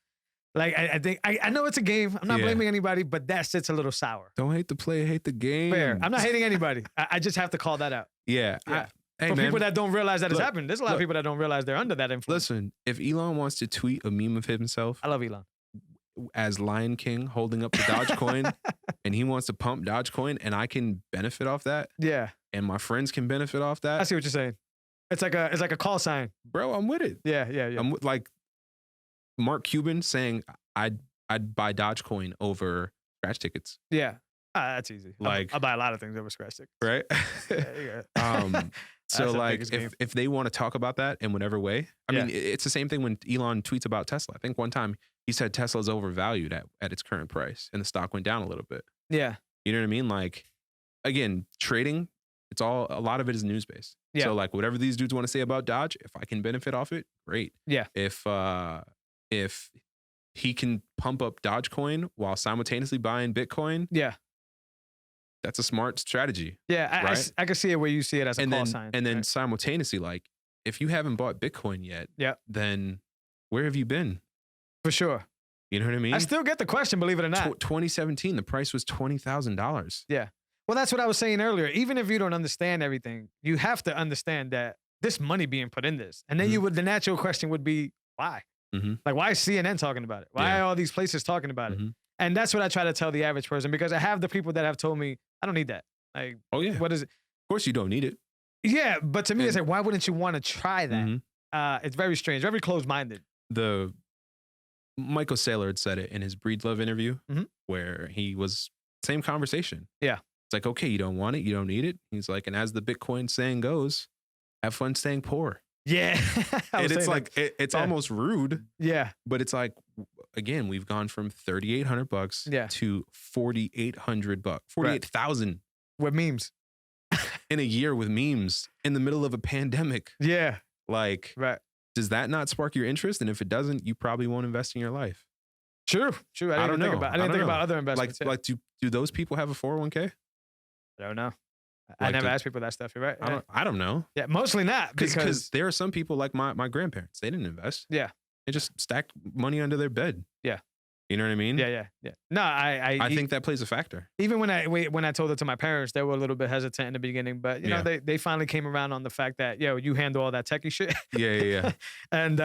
Like I think I know it's a game. I'm not
Yeah.
blaming anybody, but that sits a little sour.
Don't hate the play, hate the game.
Fair. I'm not hating anybody. I just have to call that out.
Yeah.
Yeah.
Hey,
For
man,
people that don't realize that it's
look,
happened, there's a lot of people that don't realize they're under that influence.
listen, if Elon wants to tweet a meme of himself
I love Elon.
as Lion King holding up the Dogecoin and he wants to pump Dogecoin and I can benefit off that
Yeah,
and my friends can benefit off
I
that,
see what you're saying. It's like a call sign.
bro, I'm with it.
Yeah.
I'm with, like Mark Cuban saying I'd buy Dogecoin over scratch tickets,
Yeah. That's easy.
Like-
I buy a lot of things over scratch stick.
right?
Yeah.
So
That's the
like
biggest game.
if they want to talk about that in whatever way, I mean, it's the same thing when Elon tweets about Tesla. I think one time he said Tesla's overvalued at its current price and the stock went down a little bit.
Yeah.
You know what I mean? Like, again, trading, a lot of it is news based.
Yeah.
So like whatever these dudes want to say about Dodge, if I can benefit off it, great.
Yeah.
If he can pump up Dogecoin while simultaneously buying Bitcoin,
Yeah.
that's a smart strategy.
Yeah.
Right?
I can see it where you see it as a
And
call
then
sign.
and then
right?
simultaneously, like if you haven't bought Bitcoin yet,
Yeah.
then where have you been?
For sure.
You know what I mean?
I still get the question, believe it or not.
2017, the price was $20,000.
Yeah. Well, that's what I was saying earlier. Even if you don't understand everything, you have to understand that this money being put in this. And then the natural question would be, why?
Mhm.
Like, why is CNN talking about it? Why
Yeah.
are all these places talking about it?
Mhm.
And that's what I try to tell the average person, because I have the people that have told me, I don't need that. Like,
Oh yeah.
what is it?
Of course you don't need it.
Yeah, but to me, it's
And-
like, why wouldn't you want to try that?
Mhm.
It's very strange, very closed-minded.
The Michael Saylor had said it in his Breedlove interview
Mhm.
where he was same conversation.
Yeah.
It's like, okay, you don't want it, you don't need it. He's like, and as the Bitcoin saying goes, have fun staying poor.
Yeah. I was
And it's
saying
like it's
Yeah.
almost rude,
yeah,
but it's like again, we've gone from $3,800
Yeah.
to $4,800, 48,000
with memes.
in a year with memes in the middle of a pandemic.
Yeah,
Like,
right.
does that not spark your interest? And if it doesn't, you probably won't invest in your life.
True. I
I
didn't
don't
even think
know.
about. I
I
didn't
don't
think
know.
about other investments. yeah.
Like do those people have a 401k?
I don't know. I
Like
never
the-
asked people that stuff. You're right. Yeah.
I don't know.
Yeah, mostly not
Because
because
there are some people like my grandparents. They didn't invest.
Yeah.
They just stacked money under their bed.
Yeah.
You know what I mean?
yeah. No,
I think that plays a factor.
even when I told it to my parents, they were a little bit hesitant in the beginning, but you know
Yeah.
they finally came around on the fact that you handle all that techie shit,
Yeah.
and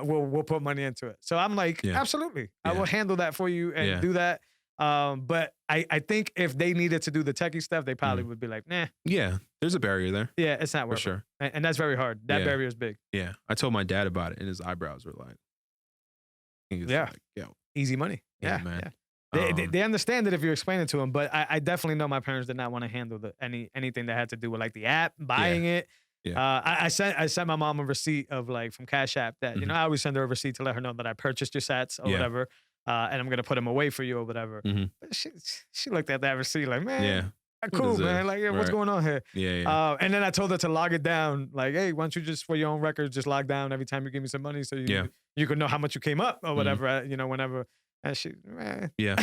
we'll put money into it. So I'm like,
Yeah.
absolutely, I
Yeah.
will handle that for you and
Yeah.
do that. But I think if they needed to do the techie stuff, they probably would be like, nah,
Yeah. There's a barrier there.
yeah, it's not
For
worth it.
sure.
And that's very hard. That
Yeah.
barrier is big.
Yeah. I told my dad about it and his eyebrows were like, he was
Yeah.
like, yo.
Easy money.
Yeah,
Yeah,
man.
yeah. They,
Um,
they understand it if you explain it to them, but I definitely know my parents did not want to handle anything that had to do with like the app, buying it.
Yeah.
I sent my mom a receipt of like from Cash App that
Mhm.
I always send her a receipt to let her know that I purchased your sats or
Yeah.
whatever, and I'm gonna put them away for you or whatever.
Mhm.
But she looked at that receipt like, man,
Yeah.
cool,
is
man,
this?
like what's
Right.
going on here?
Yeah.
And then I told her to log it down, like, hey, why don't you just for your own records just log down every time you give me some money so you can know how much you came up or whatever, whenever. And she, man.
Yeah.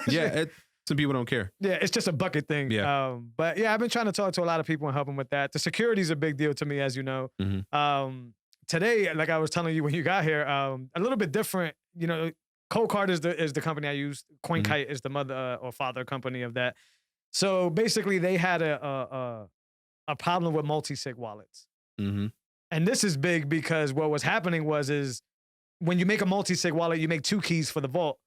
Yeah. Some people don't care.
Yeah, it's just a bucket thing.
Yeah.
But yeah, I've been trying to talk to a lot of people and help them with that. The security is a big deal to me, as you know.
Mhm.
Today, like I was telling you when you got here, a little bit different. Cold Card is the company I use. CoinKite is the mother or father company of that. So basically, they had a problem with multi-sig wallets,
Mm-hmm.
and this is big because what was happening is when you make a multi-sig wallet, you make 2 keys for the vault.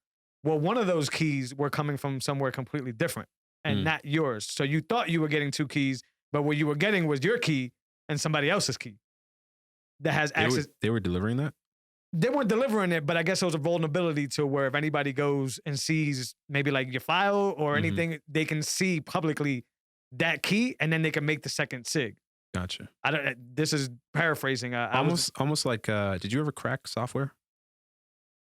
Well, one of those keys were coming from somewhere completely different and not yours. So you thought you were getting 2 keys, but what you were getting was your key and somebody else's key that has access.
They were delivering that?
They weren't delivering it, but I guess it was a vulnerability to where if anybody goes and sees maybe like your file or anything, they can see publicly that key and then they can make the second sig.
Gotcha.
This is paraphrasing.
Almost like, did you ever crack software?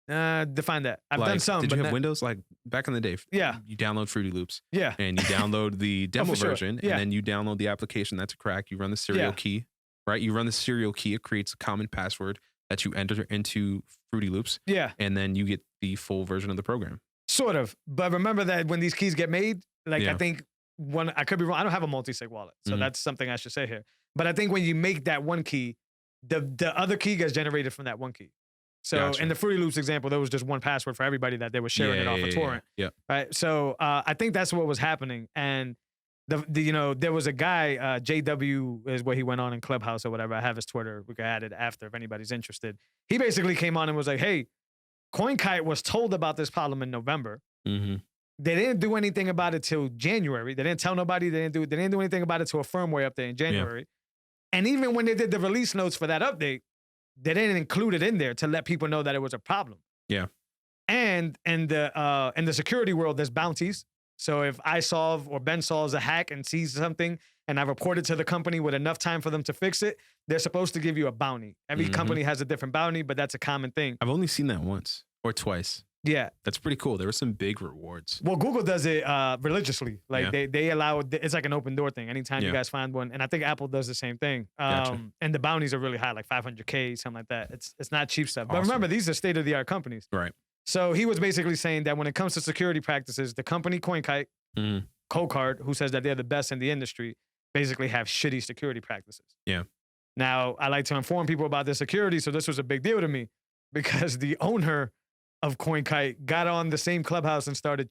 Define that. I've done some.
Did you have Windows like back in the day?
Yeah.
You download Fruity Loops.
Yeah.
And you download the demo version,
Yeah.
and then you download the application that's a crack. You run the serial key, right? You run the serial key. It creates a common password that you enter into Fruity Loops.
Yeah.
And then you get the full version of the program.
Sort of. But remember that when these keys get made, like I think I could be wrong. I don't have a multi-sig wallet. So that's something I should say here. But I think when you make that one key, the other key gets generated from that one key. So in the Fruity Loops example, there was just one password for everybody that they were sharing it off a torrent.
Yeah.
Right. So I think that's what was happening. And there was a guy, JW is what he went on in Clubhouse or whatever. I have his Twitter. We can add it after if anybody's interested. He basically came on and was like, hey, CoinKite was told about this problem in November. They didn't do anything about it till January. They didn't tell nobody. They didn't do anything about it till a firmware update in January. And even when they did the release notes for that update, they didn't include it in there to let people know that it was a problem.
Yeah.
And in the security world, there's bounties. So if I solve or Ben solves a hack and sees something and I report it to the company with enough time for them to fix it, they're supposed to give you a bounty. Every company has a different bounty, but that's a common thing.
I've only seen that once or twice.
Yeah.
That's pretty cool. There were some big rewards.
Well, Google does it religiously. Like they allow, it's like an open door thing. Anytime you guys find one. And I think Apple does the same thing. And the bounties are really high, like 500K, something like that. It's not cheap stuff. But remember, these are state-of-the-art companies.
Right.
So he was basically saying that when it comes to security practices, the company CoinKite, Coldcard, who says that they're the best in the industry, basically have shitty security practices.
Yeah.
Now, I like to inform people about their security, so this was a big deal to me because the owner of CoinKite got on the same Clubhouse and started,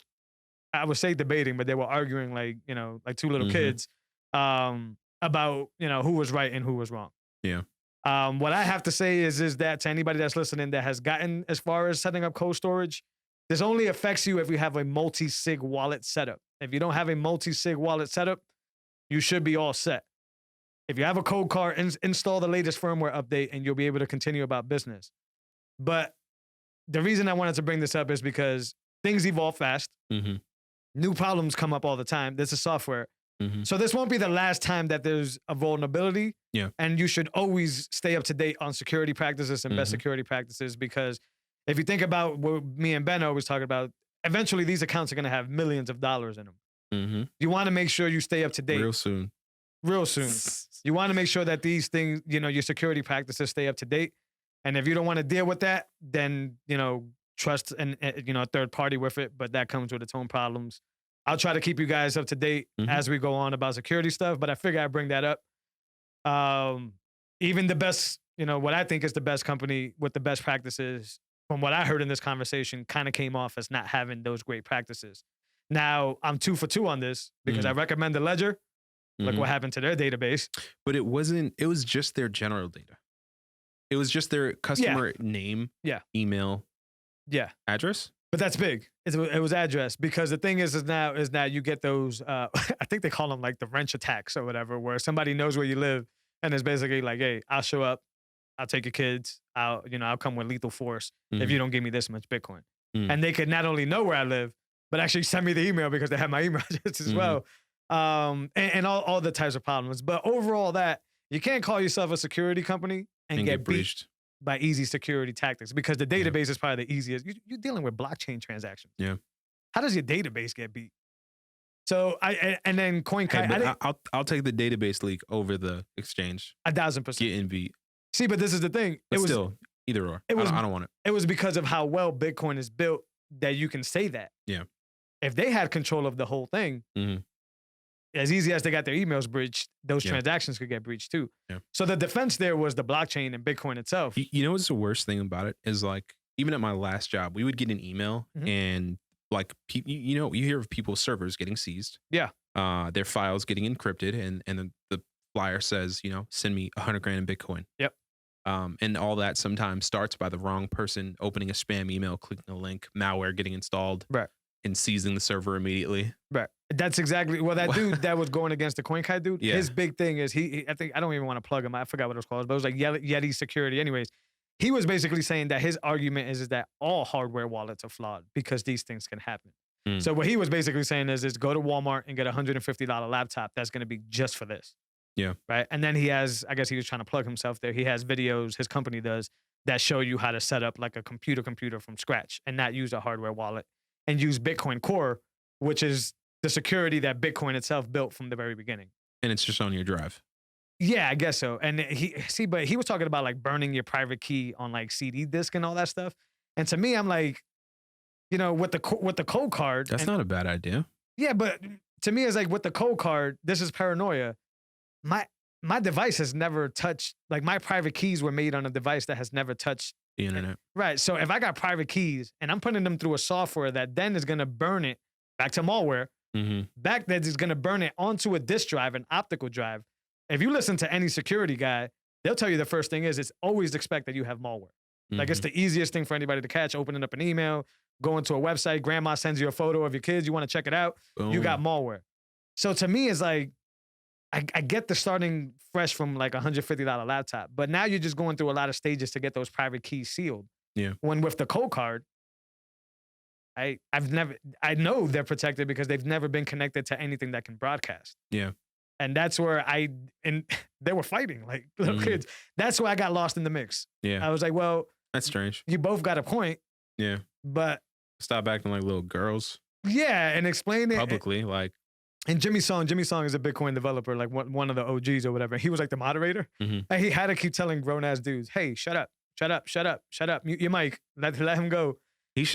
I would say debating, but they were arguing like 2 little kids about, who was right and who was wrong.
Yeah.
What I have to say is that to anybody that's listening that has gotten as far as setting up cold storage, this only affects you if you have a multi-sig wallet setup. If you don't have a multi-sig wallet setup, you should be all set. If you have a cold card, install the latest firmware update and you'll be able to continue about business. But the reason I wanted to bring this up is because things evolve fast. New problems come up all the time. This is software. So this won't be the last time that there's a vulnerability.
Yeah.
And you should always stay up to date on security practices and best security practices, because if you think about what me and Ben are always talking about, eventually these accounts are going to have millions of dollars in them. You want to make sure you stay up to date.
Real soon.
You want to make sure that these things, your security practices stay up to date. And if you don't want to deal with that, then, trust a third party with it. But that comes with its own problems. I'll try to keep you guys up to date as we go on about security stuff. But I figure I'd bring that up. Even the best, what I think is the best company with the best practices, from what I heard in this conversation, kind of came off as not having those great practices. Now, I'm 2 for 2 on this because I recommend the Ledger. Look what happened to their database.
But it was just their general data. It was just their customer name, email, address.
But that's big. It was address, because the thing is now you get those, I think they call them like the wrench attacks or whatever, where somebody knows where you live and it's basically like, hey, I'll show up, I'll take your kids, I'll come with lethal force if you don't give me this much Bitcoin. And they could not only know where I live, but actually send me the email because they have my email address as well. And all the types of problems. But overall, that you can't call yourself a security company and get breached by easy security tactics, because the database is probably the easiest. You're dealing with blockchain transactions.
Yeah.
How does your database get beat? So and then CoinKite.
Hey, I'll take the database leak over the exchange.
1,000%.
Getting beat.
See, but this is the thing.
But still, either or. I don't want it.
It was because of how well Bitcoin is built that you can say that.
Yeah.
If they had control of the whole thing, as easy as they got their emails breached, those transactions could get breached too. Yeah. So the defense there was the blockchain and Bitcoin itself.
You know what's the worst thing about it is, like, even at my last job, we would get an email and like, you hear of people's servers getting seized.
Yeah.
Their files getting encrypted, and then the flyer says, send me $100,000 in Bitcoin.
Yep.
And all that sometimes starts by the wrong person opening a spam email, clicking a link, malware getting installed,
Right.
and seizing the server immediately.
Right. That's exactly, well, that dude that was going against the CoinKite dude,
Yeah.
his big thing is I think, I don't even want to plug him. I forgot what it was called, but it was like Yeti Security. Anyways, he was basically saying that his argument is that all hardware wallets are flawed because these things can happen. So what he was basically saying is go to Walmart and get a $150 laptop that's going to be just for this.
Yeah.
Right. And then he has, I guess he was trying to plug himself there. He has videos, his company does, that show you how to set up like a computer from scratch and not use a hardware wallet and use Bitcoin Core, which is the security that Bitcoin itself built from the very beginning.
And it's just on your drive.
Yeah, I guess so. And but he was talking about like burning your private key on like CD disk and all that stuff. And to me, I'm like, with the cold card.
That's not a bad idea.
Yeah, but to me, it's like with the cold card, this is paranoia. My device has never touched, like my private keys were made on a device that has never touched
the internet.
Right. So if I got private keys and I'm putting them through a software that then is going to burn it back to malware, back that is going to burn it onto a disk drive, an optical drive. If you listen to any security guy, they'll tell you the first thing is it's always expect that you have malware. Like it's the easiest thing for anybody to catch, opening up an email, going to a website, grandma sends you a photo of your kids, you want to check it out, you got malware. So to me, it's like, I get the starting fresh from like a $150 laptop, but now you're just going through a lot of stages to get those private keys sealed.
Yeah.
When with the cold card, I know they're protected because they've never been connected to anything that can broadcast.
Yeah.
And that's where they were fighting like little kids. That's where I got lost in the mix.
Yeah.
I was like, well,
that's strange.
You both got a point.
Yeah.
But
stop acting like little girls.
Yeah, and explain it
publicly, like.
And Jimmy Song is a Bitcoin developer, like one of the OGs or whatever. He was like the moderator. And he had to keep telling grown ass dudes, "Hey, shut up, shut up, shut up, shut up. Mute your mic. Let him go."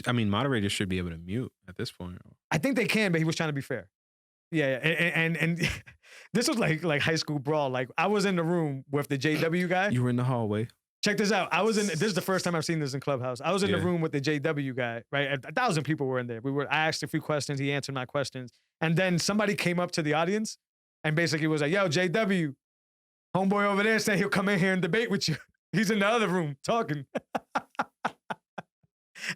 Moderators should be able to mute at this point.
I think they can, but he was trying to be fair. Yeah, and this was like high school brawl. Like I was in the room with the JW guy.
You were in the hallway.
Check this out. This is the first time I've seen this in Clubhouse. I was in the room with the JW guy, right? 1,000 people were in there. I asked a few questions. He answered my questions. And then somebody came up to the audience and basically was like, "Yo, JW, homeboy over there said he'll come in here and debate with you. He's in the other room talking."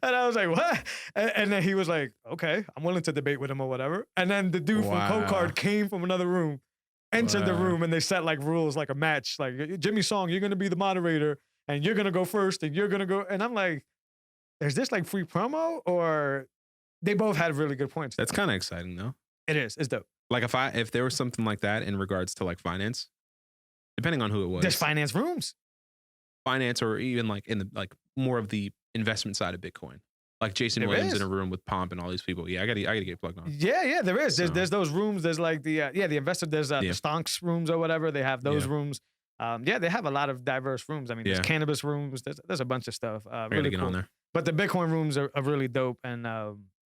And I was like, "What?" And then he was like, "Okay, I'm willing to debate with him or whatever." And then the dude from Code Card came from another room, entered the room, and they set like rules, like a match. Like, Jimmy Song, you're going to be the moderator, and you're going to go first, and you're going to go. And I'm like, is this like free promo? Or they both had really good points.
That's kind of exciting, though.
It is. It's dope.
Like if there was something like that in regards to like finance, depending on who it was.
There's finance rooms.
Finance, or even like in the like more of the investment side of Bitcoin. Like Jason Williams in a room with Pomp and all these people. Yeah, I gotta get plugged on.
Yeah, there is. There's those rooms. There's like the investor. There's the stonks rooms or whatever. They have those rooms. They have a lot of diverse rooms. I mean, there's cannabis rooms. There's a bunch of stuff. Really cool. On there. But the Bitcoin rooms are really dope. And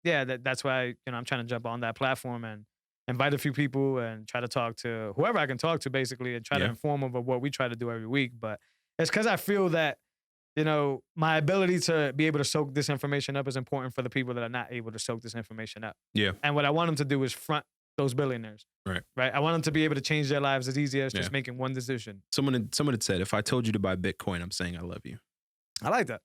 that's why I'm trying to jump on that platform and invite a few people and try to talk to whoever I can talk to, basically, and try to inform them of what we try to do every week. But it's because I feel that my ability to be able to soak this information up is important for the people that are not able to soak this information up.
Yeah.
And what I want them to do is front those billionaires.
Right.
I want them to be able to change their lives as easy as just making one decision.
Someone had said, if I told you to buy Bitcoin, I'm saying I love you.
I like that.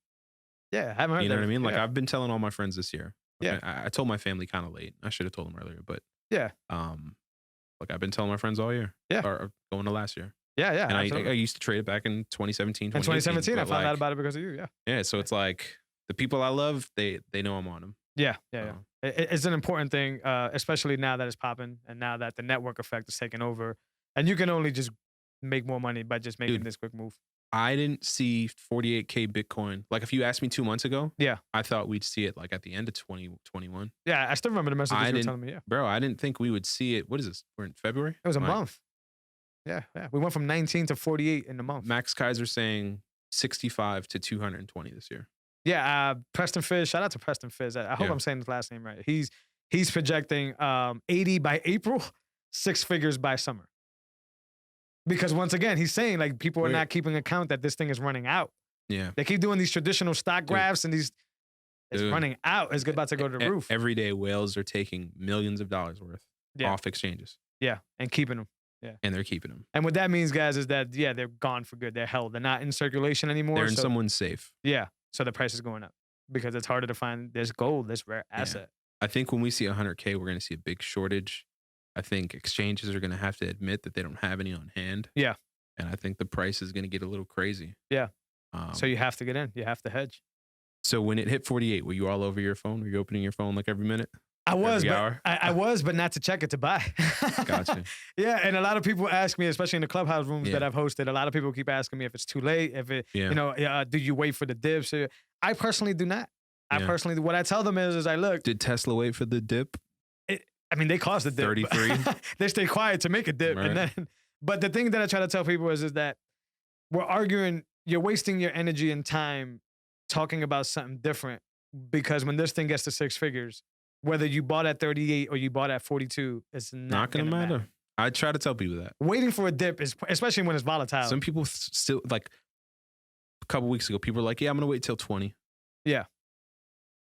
Yeah, I haven't heard that.
You know what I mean? Like I've been telling all my friends this year. Like,
yeah.
I told my family kind of late. I should have told them earlier, but
yeah.
Like I've been telling my friends all year.
Yeah.
Or going to last year.
Yeah.
And I used to trade it back in 2017.
In 2017, I found out about it because of you. Yeah.
Yeah. So it's like the people I love, they know I'm on them.
Yeah. It's an important thing, especially now that it's popping and now that the network effect is taking over, and you can only just make more money by just making this quick move.
I didn't see 48K Bitcoin. Like if you asked me 2 months ago, I thought we'd see it like at the end of 2021.
Yeah, I still remember the message you were telling me. Yeah,
bro, I didn't think we would see it. What is this? We're in February.
It was a month. Yeah. We went from 19 to 48 in a month.
Max Kaiser saying 65 to 220 this year.
Yeah, Preston Fizz. Shout out to Preston Fizz. I hope I'm saying his last name right. He's projecting 80 by April, 6 figures by summer. Because once again, he's saying like people are not keeping account that this thing is running out.
Yeah.
They keep doing these traditional stock graphs and it's running out. It's about to go to the roof.
Every day, whales are taking millions of dollars worth off exchanges.
Yeah, and keeping them.
And they're keeping them.
And what that means, guys, is that, yeah, they're gone for good. They're held. They're not in circulation anymore.
They're in someone's safe.
Yeah. So the price is going up because it's harder to find this gold, this rare asset.
I think when we see 100K, we're going to see a big shortage. I think exchanges are going to have to admit that they don't have any on hand.
Yeah.
And I think the price is going to get a little crazy.
Yeah. So you have to get in. You have to hedge.
So when it hit 48, were you all over your phone? Were you opening your phone like every minute?
I was,
every
but
hour?
I was, but not to check it, to buy.
Gotcha.
Yeah, and a lot of people ask me, especially in the Clubhouse rooms that I've hosted, a lot of people keep asking me if it's too late, if it, do you wait for the dips? I personally do not. I personally, what I tell them is I look.
Did Tesla wait for the dip?
I mean, they caused the dip.
33.
They stay quiet to make a dip,
Right.
and then. But the thing that I try to tell people is that we're arguing. You're wasting your energy and time talking about something different, because when this thing gets to 6 figures, whether you bought at 38 or you bought at 42, it's not going to matter.
I try to tell people that.
Waiting for a dip is, especially when it's volatile.
Some people still, like a couple weeks ago, people were like, yeah, I'm going to wait till 20.
Yeah.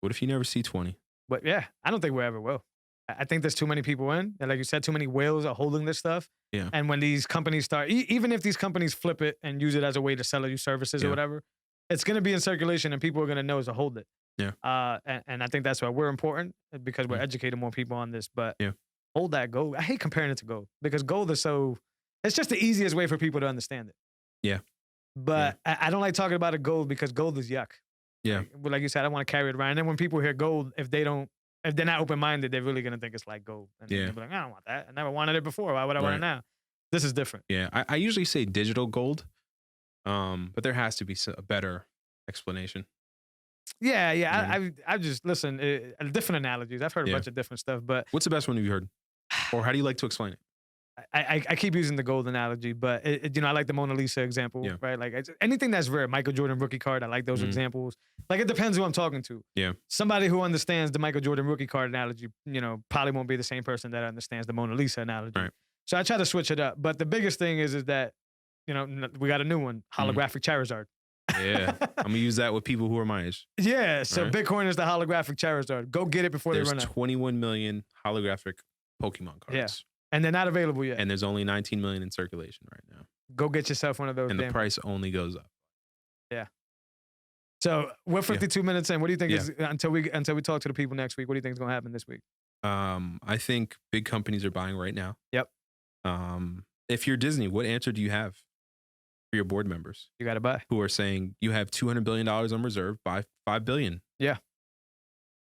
What if you never see 20?
But yeah, I don't think we ever will. I think there's too many people in. And like you said, too many whales are holding this stuff.
Yeah.
And when these companies start, even if these companies flip it and use it as a way to sell you services or whatever, it's going to be in circulation and people are going to know to hold it.
Yeah.
And I think that's why we're important, because we're educating more people on this. But hold that gold. I hate comparing it to gold, because gold is it's just the easiest way for people to understand it.
Yeah.
But I don't like talking about a gold, because gold is yuck.
Yeah.
Like you said, I don't want to carry it around. And then when people hear gold, if they're not open-minded, they're really going to think it's like gold. And they'll be like, I don't want that. I never wanted it before. Why would I want it now? This is different.
Yeah. I usually say digital gold, but there has to be a better explanation.
Yeah. I just, listen, different analogies. I've heard a bunch of different stuff, but.
What's the best one you've heard? Or how do you like to explain it?
I keep using the gold analogy, but I like the Mona Lisa example, right? Like anything that's rare, Michael Jordan rookie card, I like those examples. Like it depends who I'm talking to.
Yeah.
Somebody who understands the Michael Jordan rookie card analogy, probably won't be the same person that understands the Mona Lisa analogy.
Right.
So I try to switch it up. But the biggest thing is that, we got a new one, holographic Charizard.
Yeah. I'm going to use that with people who are my age.
Yeah. So Bitcoin is the holographic Charizard. Go get it before they run out.
There's 21 million holographic Pokemon cards.
Yeah. And they're not available yet.
And there's only 19 million in circulation right now.
Go get yourself one of those.
And the price only goes up.
Yeah. So we're 52 minutes in. What do you think is until we talk to the people next week? What do you think is going to happen this week?
I think big companies are buying right now.
Yep.
If you're Disney, what answer do you have for your board members?
You got to buy.
Who are saying you have $200 billion on reserve, buy $5 billion.
Yeah.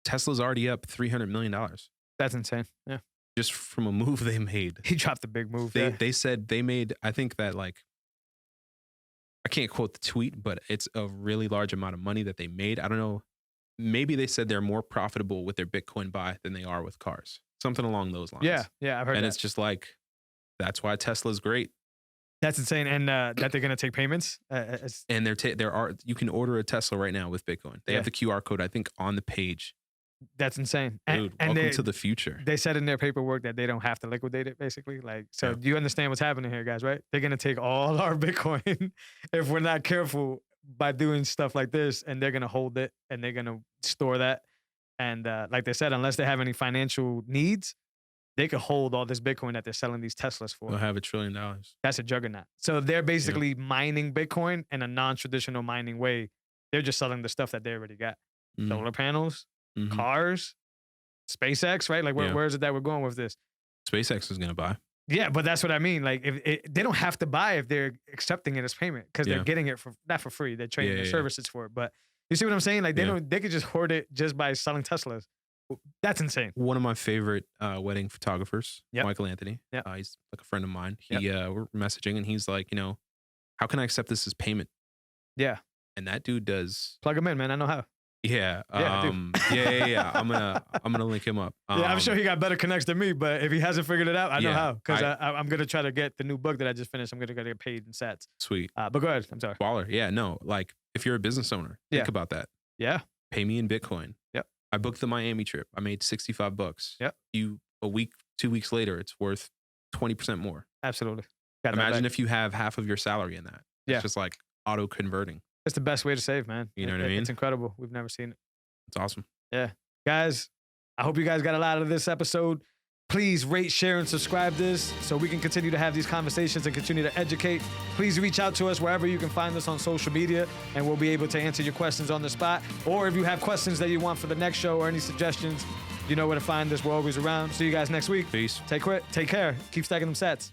Tesla's already up $300 million.
That's insane. Yeah.
Just from a move they made.
He dropped a big move.
They said they made, I think that I can't quote the tweet, but it's a really large amount of money that they made. I don't know. Maybe they said they're more profitable with their Bitcoin buy than they are with cars. Something along those lines.
Yeah, I've heard
and
that.
It's just like, that's why Tesla's great.
That's insane. And that they're going to take payments.
And you can order a Tesla right now with Bitcoin. They have the QR code, I think, on the page.
That's insane.
Dude, welcome to the future.
They said in their paperwork that they don't have to liquidate it, basically. You understand what's happening here, guys, right? They're going to take all our Bitcoin if we're not careful by doing stuff like this, and they're going to hold it, and they're going to store that. And like they said, unless they have any financial needs, they could hold all this Bitcoin that they're selling these Teslas for.
They'll have $1 trillion.
That's a juggernaut. So they're basically mining Bitcoin in a non-traditional mining way. They're just selling the stuff that they already got. Solar panels, cars, SpaceX, right? Like where is it that we're going with this?
SpaceX is going to buy.
Yeah, but that's what I mean. Like they don't have to buy if they're accepting it as payment, because they're getting it not for free. They're trading their services for it. But you see what I'm saying? Like they could just hoard it just by selling Teslas. That's insane.
One of my favorite wedding photographers, Michael Anthony. He's like a friend of mine. We're messaging and he's like, how can I accept this as payment?
Yeah.
And that dude does.
Plug him in, man. I know how.
Yeah. I'm gonna link him up.
I'm sure he got better connects than me, but if he hasn't figured it out, I know how. Because I'm gonna try to get the new book that I just finished. I'm gonna get paid in sats.
Sweet.
But go ahead. I'm sorry.
Baller. Yeah. No. Like if you're a business owner, think about that.
Yeah.
Pay me in Bitcoin.
Yep.
I booked the Miami trip. I made $65.
Yep.
A week, 2 weeks later, it's worth 20% more.
Absolutely.
Imagine if you have half of your salary in that.
Yeah.
It's just like auto converting.
It's the best way to save, man.
You know what I mean?
It's incredible. We've never seen it.
It's awesome.
Yeah. Guys, I hope you guys got a lot out of this episode. Please rate, share, and subscribe this so we can continue to have these conversations and continue to educate. Please reach out to us wherever you can find us on social media, and we'll be able to answer your questions on the spot. Or if you have questions that you want for the next show or any suggestions, you know where to find us. We're always around. See you guys next week.
Peace.
Take care. Keep stacking them sats.